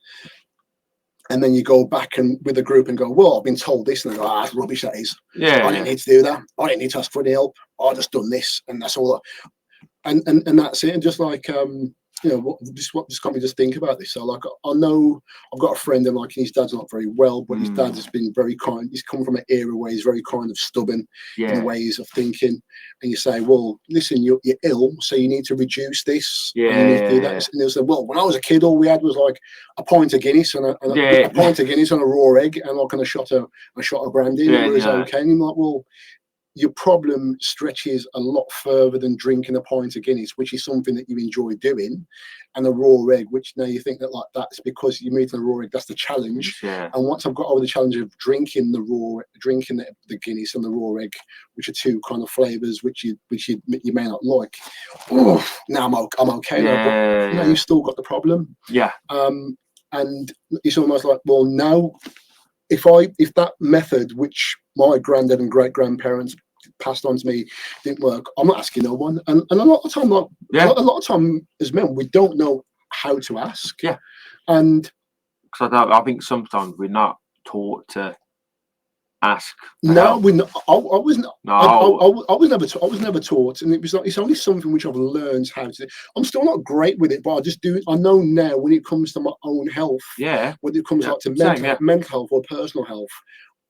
and then you go back and with a group and go, well, I've been told this, and they go, that's rubbish, that is. I didn't need to do that. I didn't need to ask for any help. I just done this, and that's all. And that's it. And just like, you know, what got me just think about this. So, like, I know I've got a friend, and like, his dad's not very well, but his dad has been very kind. He's come from an era where he's very kind of stubborn in the ways of thinking. And you say, well, listen, you're ill, so you need to reduce this. And you need to do that. And he'll say, well, when I was a kid, all we had was like a pint of Guinness and a pint of Guinness and a raw egg, and like, and a shot of brandy. And it was okay. And I'm like, well, your problem stretches a lot further than drinking a pint of Guinness, which is something that you enjoy doing, and a raw egg, which now you think that, like, that's because you're meeting a raw egg, that's the challenge. And once I've got over the challenge of drinking the Guinness and the raw egg, which are two kind of flavors which you may not like, now I'm okay. But now you've still got the problem. And it's almost like, well, now if that method which my granddad and great grandparents passed on to me didn't work, I'm not asking no one. And a lot of time, a lot of time as men, we don't know how to ask. And because I think sometimes we're not taught to ask. No, we're not. I was never taught, and it's only something which I've learned how to. I'm still not great with it, but I just do. I know now when it comes to my own health. When it comes to mental health or personal health,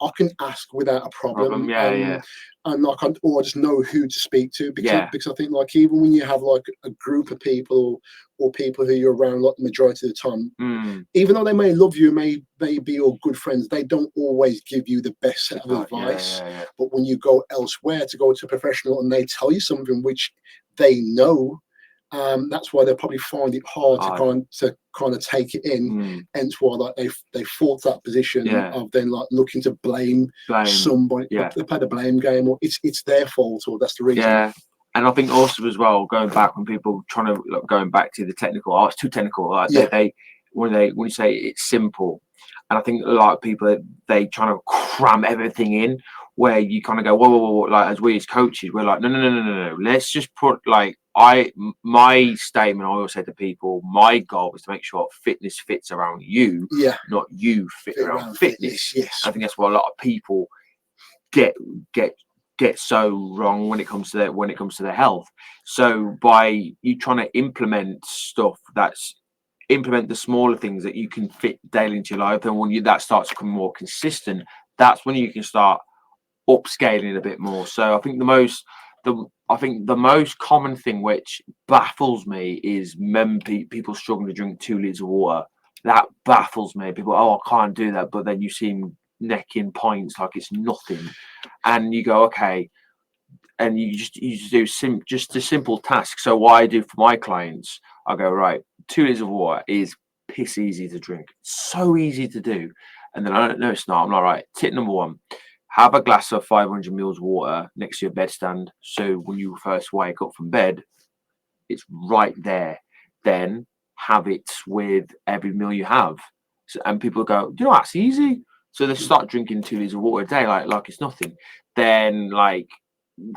I can ask without a problem. Yeah. And like, or I just know who to speak to, Yeah. because I think like even when you have like a group of people or people who you're around like the majority of the time, even though they may love you, may be your good friends, they don't always give you the best set of advice. Yeah. But when you go elsewhere to go to a professional and they tell you something which they know, that's why they probably find it hard to kind of take it in. Hence why like they fought that position of then like looking to blame somebody. They play the blame game, or it's their fault, or that's the reason. Yeah. And I think also as well, going back when people trying to going back to the technical, it's too technical. Like they when you say it's simple, and I think a lot of people they trying to cram everything in, where you kind of go whoa, like as we as coaches, we're like no. Let's just put like my statement. I always say to people, my goal is to make sure fitness fits around you, not you fit around fitness. Yes, I think that's what a lot of people get so wrong when it comes to their health. So by you trying to implement stuff implement the smaller things that you can fit daily into your life, and when that starts to become more consistent, that's when you can start upscaling a bit more. So I think the most common thing which baffles me is people struggling to drink 2 liters of water. That baffles me. People, I can't do that, but then you see them necking pints like it's nothing, and you go, okay, and you just do just a simple task. So what I do for my clients, I go, right, 2 liters of water is piss easy to drink, so easy to do, and then I don't know, it's not. I'm like, right, tip number 1. Have a glass of 500 ml of water next to your bedstand. So when you first wake up from bed, it's right there. Then have it with every meal you have. So, and people go, do you know, that's easy. So they start drinking 2 liters of water a day, like it's nothing. Then like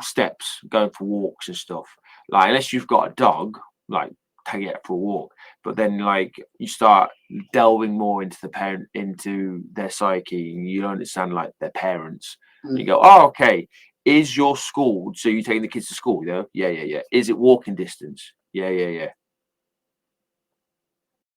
steps, going for walks and stuff. Like unless you've got a dog, like take it for a walk. But then like you start delving more into their psyche, and you understand like their parents. You go, oh, okay, is your school, so you're taking the kids to school? Yeah. Is it walking distance? Yeah.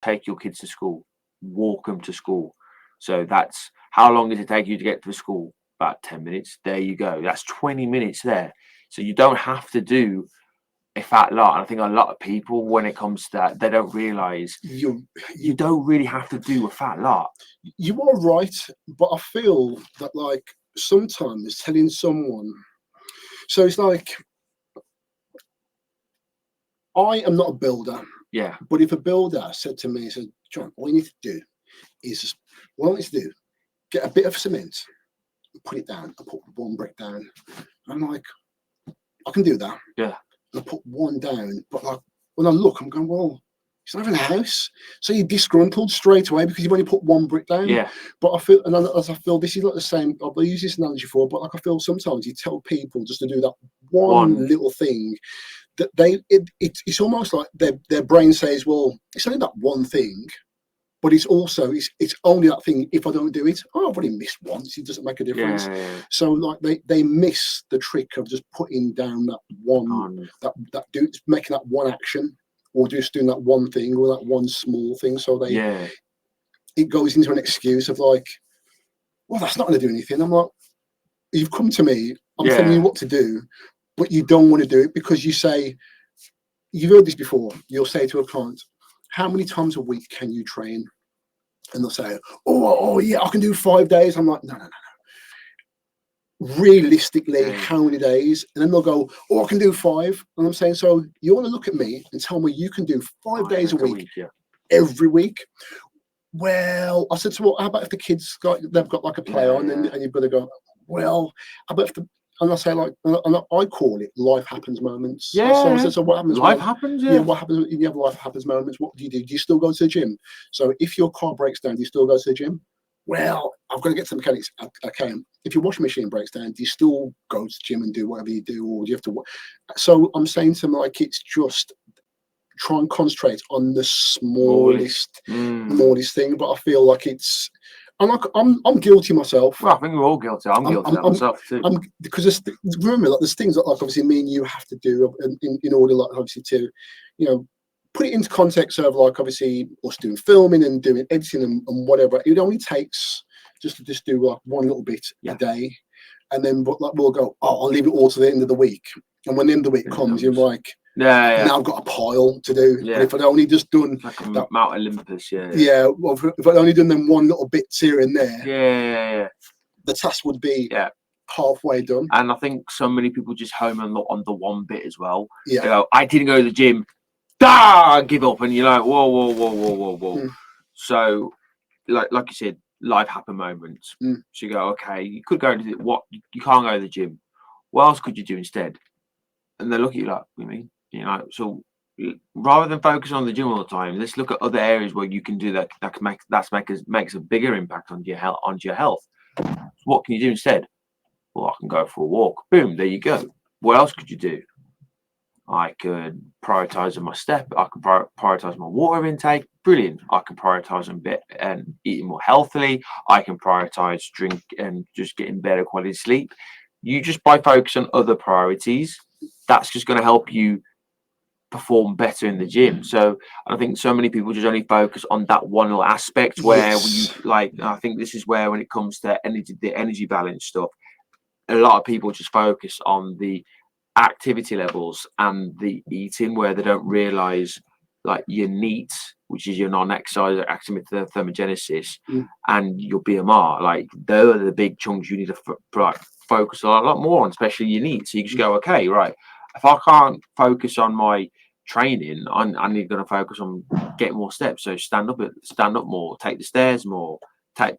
Take your kids to school, walk them to school. So that's how long does it take you to get to school? About 10 minutes. There you go. That's 20 minutes there. So you don't have to do a fat lot. And I think a lot of people, when it comes to that, they don't realize you don't really have to do a fat lot. You are right, but I feel that like sometimes telling someone, so it's like, I am not a builder. Yeah. But if a builder said to me, said, John, all you need to do is get a bit of cement, put it down, and put 1 brick down. I'm like, I can do that. Yeah. And I put 1 down, but like when I look, I'm going, well, it's not even a house. So you're disgruntled straight away because you've only put 1 brick down. Yeah. But I feel, and as I feel, this is like the same. I've used this analogy before, but like I feel sometimes you tell people just to do that one little thing, that it's almost like their brain says, well, it's only that one thing, but it's also it's only that thing. If I don't do it, I've already missed once. It doesn't make a difference. Yeah. So like they miss the trick of just putting down that one, making that one action, or just doing that one thing or that one small thing. So it goes into an excuse of like, well, that's not going to do anything. I'm like, you've come to me, I'm telling you what to do, but you don't want to do it because you say, you've heard this before, you'll say to a client, how many times a week can you train? And they'll say, oh yeah, I can do 5 days. I'm like, no. Realistically, how many days? And then they'll go, I can do 5. And I'm saying, so you want to look at me and tell me you can do 5 days a week, every week? Well, I said, so what, how about if the kids they've got like a play on and you've got to go, well, how about if and I say like, and I call it life happens moments. So what happens? Life happens. What happens when you have life happens moments? What do? Do you still go to the gym? So if your car breaks down, do you still go to the gym? Well, I've got to get to the mechanics. Okay. If your washing machine breaks down, do you still go to the gym and do whatever you do, or do you have to? So I'm saying to them, like, it's just try and concentrate on the smallest thing. But I feel like it's. I'm guilty myself. Well, I think we're all guilty. I'm guilty myself too. Because remember, like, there's things that like obviously me and you have to do in order, like obviously to, put it into context of like obviously us doing filming and doing editing and whatever. It only takes just to just do like one little bit Yeah. a day, and then like we'll go, oh, I'll leave it all to the end of the week. And when the end of the week comes, you're like, yeah. now I've got a pile to do. Yeah. But if I'd only just done Like that, Mount Olympus, yeah, well, if I'd only done them one little bits here and there, yeah. the task would be Yeah. halfway done. And I think so many people just home on the one bit as well. Yeah. They go, I didn't go to the gym. Give up. And you're like, whoa. So, like you said, life happen moments. So you go, okay, you could go to you can't go to the gym. What else could you do instead? And they look at you like, what do you mean? You know, so rather than focus on the gym all the time, let's look at other areas where you can do that makes a bigger impact on your health. What can you do instead? Well, I can go for a walk. Boom, there you go. What else could you do? I could prioritize my step. I can prioritize my water intake. Brilliant. I can prioritize and eating more healthily. I can prioritize drink and just getting better quality sleep. You just by focus on other priorities, that's just going to help you perform better in the gym. So I think so many people just only focus on that one little aspect where you like. I think this is where when it comes to the energy balance stuff, a lot of people just focus on the activity levels and the eating where they don't realize like your NEAT, which is your non-exercise activity thermogenesis, and your BMR, like those are the big chunks you need to focus a lot more on, especially your NEAT. So you just go, okay, right, if I can't focus on my training, I need to focus on getting more steps. So stand up more, take the stairs more,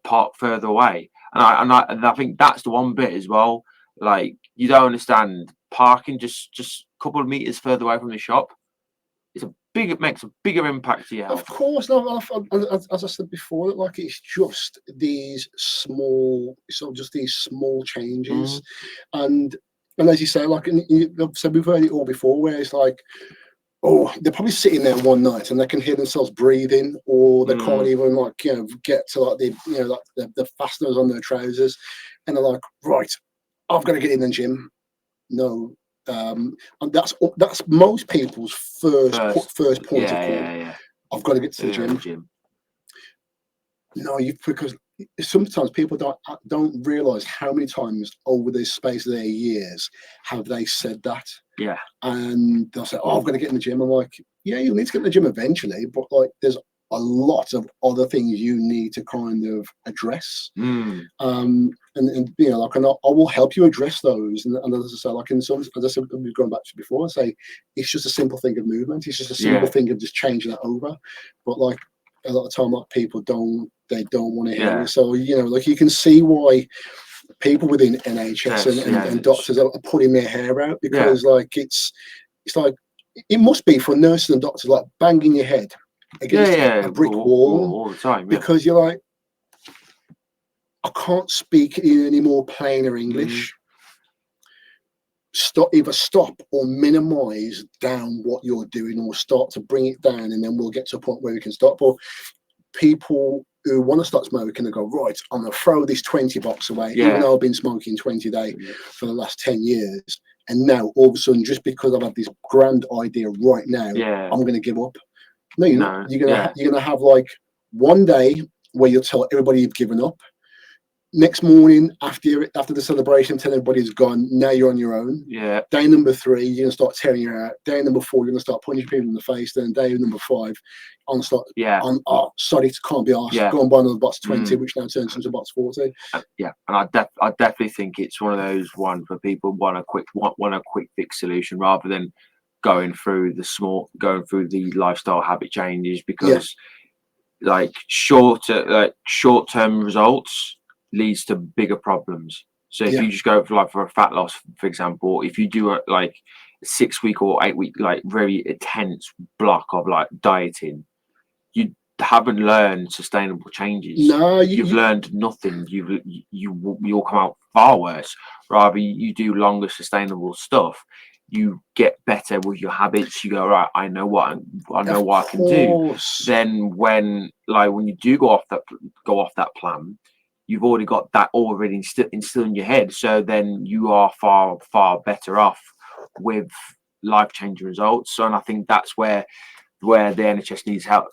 park further away. And I think that's the one bit as well. Like you don't understand parking just a couple of meters further away from the shop. It makes a bigger impact to your health. Of course, no. As I said before, like it's just these small changes, and as you say, like so we've heard it all before, where it's like, oh, they're probably sitting there one night and they can hear themselves breathing, or they can't even get to like the fasteners on their trousers, and they're like, right, I've got to get in the gym. No, and that's most people's first point of call. Yeah. I've got to get to the gym. No, because sometimes people don't realize how many times over the space of their years have they said that. Yeah. And they'll say, "Oh, I've got to get in the gym." I'm like, "Yeah, you'll need to get in the gym eventually, but like, there's a lot of other things you need to kind of address." And like, and I will help you address those. And as I say, like as I said, we've gone back to before, and say it's just a simple thing of movement. It's just a simple thing of just changing that over. But like a lot of time, like people don't want to hear it. So like you can see why people within NHS and doctors are putting their hair out, because like it's like it must be for nurses and doctors like banging your head against a brick wall all the time, because you're like, I can't speak in any more plainer English. Either stop or minimize down what you're doing, or start to bring it down, and then we'll get to a point where we can stop. Or people who want to start smoking and go, right, I'm going to throw this 20 box away, even though I've been smoking 20 a day for the last 10 years. And now all of a sudden, just because I've had this grand idea right now, I'm going to give up. No, you're not. You're gonna have like one day where you'll tell everybody you've given up. Next morning, after the celebration, tell everybody it's gone. Now you're on your own. Yeah. Day number 3, you're gonna start tearing your hair out. Day number 4, you're gonna start punching people in the face. Then day number 5, I'm sorry, can't be asked. Go and buy another box 20, which now turns into box 40. And I definitely think it's one of those ones where people want a quick fix solution rather than going through the lifestyle habit changes, because like short-term results leads to bigger problems. So if you just go for a fat loss, for example, if you do a 6-week or 8-week like very intense block of like dieting, you haven't learned sustainable changes. No, you've learned nothing. You'll come out far worse. Rather, you do longer sustainable stuff. You get better with your habits. You go, right, I know what I can do. Then when you do go off that plan, you've already got that already instilled in your head. So then you are far better off with life-changing results. So, and I think that's where where the NHS needs help,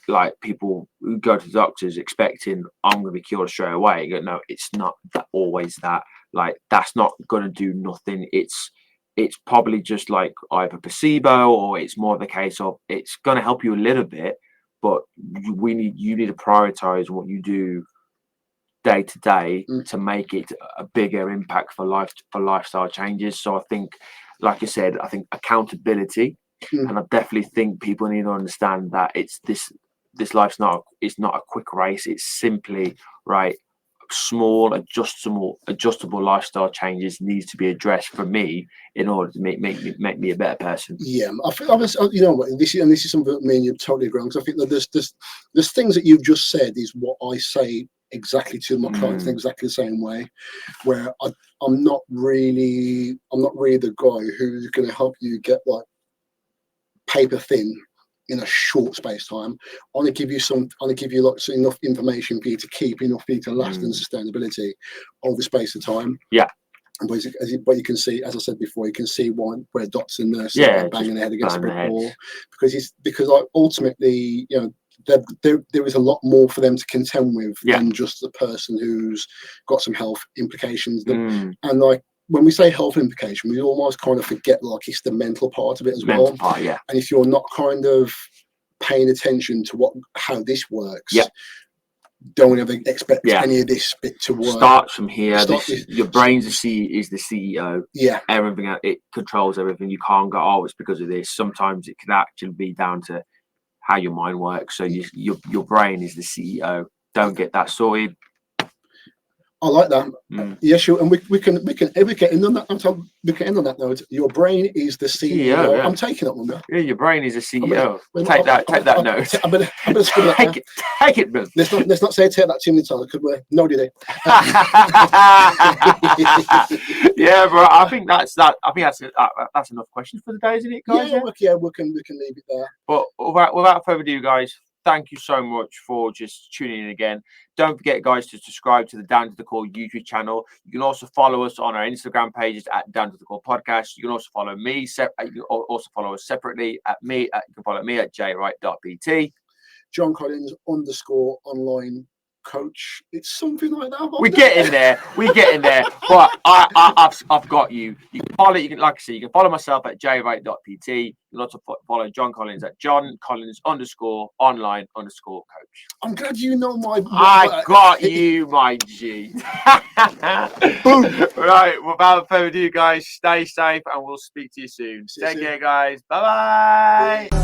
like people who go to the doctors expecting I'm going to be cured straight away. You go, no, it's not always that. Like that's not going to do nothing. It's probably just like either placebo, or it's more of a case of it's going to help you a little bit, but you need to prioritize what you do day to day to make it a bigger impact for lifestyle changes. So I think, like I said, I think accountability, and I definitely think people need to understand that it's this life's not a quick race. It's simply right. Small adjustable lifestyle changes needs to be addressed for me in order to make me a better person. Yeah, I think you know what, this is something that me and you totally agree on, because I think that there's things that you've just said is what I say exactly to my clients in exactly the same way, where I'm not really the guy who's going to help you get like paper thin in a short space time. I want to give you like enough information for you to keep, enough for you to last and sustainability over the space of time. Yeah. But you can see, as I said before, you can see where doctors and nurses are banging their head against a brick wall, because like ultimately, you know, there is a lot more for them to contend with than just the person who's got some health implications. And like when we say health implication, we almost kind of forget like it's the mental part of it as well. And if you're not kind of paying attention to how this works, don't ever expect any of this bit to work. Starts from here. Your brain's is the CEO. Yeah. Everything, it controls everything. You can't go, oh, it's because of this. Sometimes it can actually be down to how your mind works. So your brain is the CEO. Don't get that sorted. I like that. Yeah, sure. And we can end on that. We can end on that note. Your brain is the CEO. I'm taking that one there. Yeah, your brain is the CEO. Take that note. I'm gonna scribble that. Take it, bro. Let's not say take that too many times, because we're nobody there. Yeah, bro. I think that's enough questions for the day, isn't it, guys? Yeah, we can leave it there. But without further ado, guys, thank you so much for just tuning in again. Don't forget, guys, to subscribe to the Down to the Core YouTube channel. You can also follow us on our Instagram pages at Down to the Core Podcast. You can also follow me. You can also follow us separately at me. You can follow me at jwright.pt. John Collins _online coach. It's something like that. We get in there. But I've got you. You can follow. You can, like I said, you can follow myself at jwright.pt. You can also follow John Collins at John Collins _online _ coach. I'm glad you know I got you, my G. Right. Without further ado, guys, stay safe, and we'll speak to you soon. Take care, guys. Bye bye.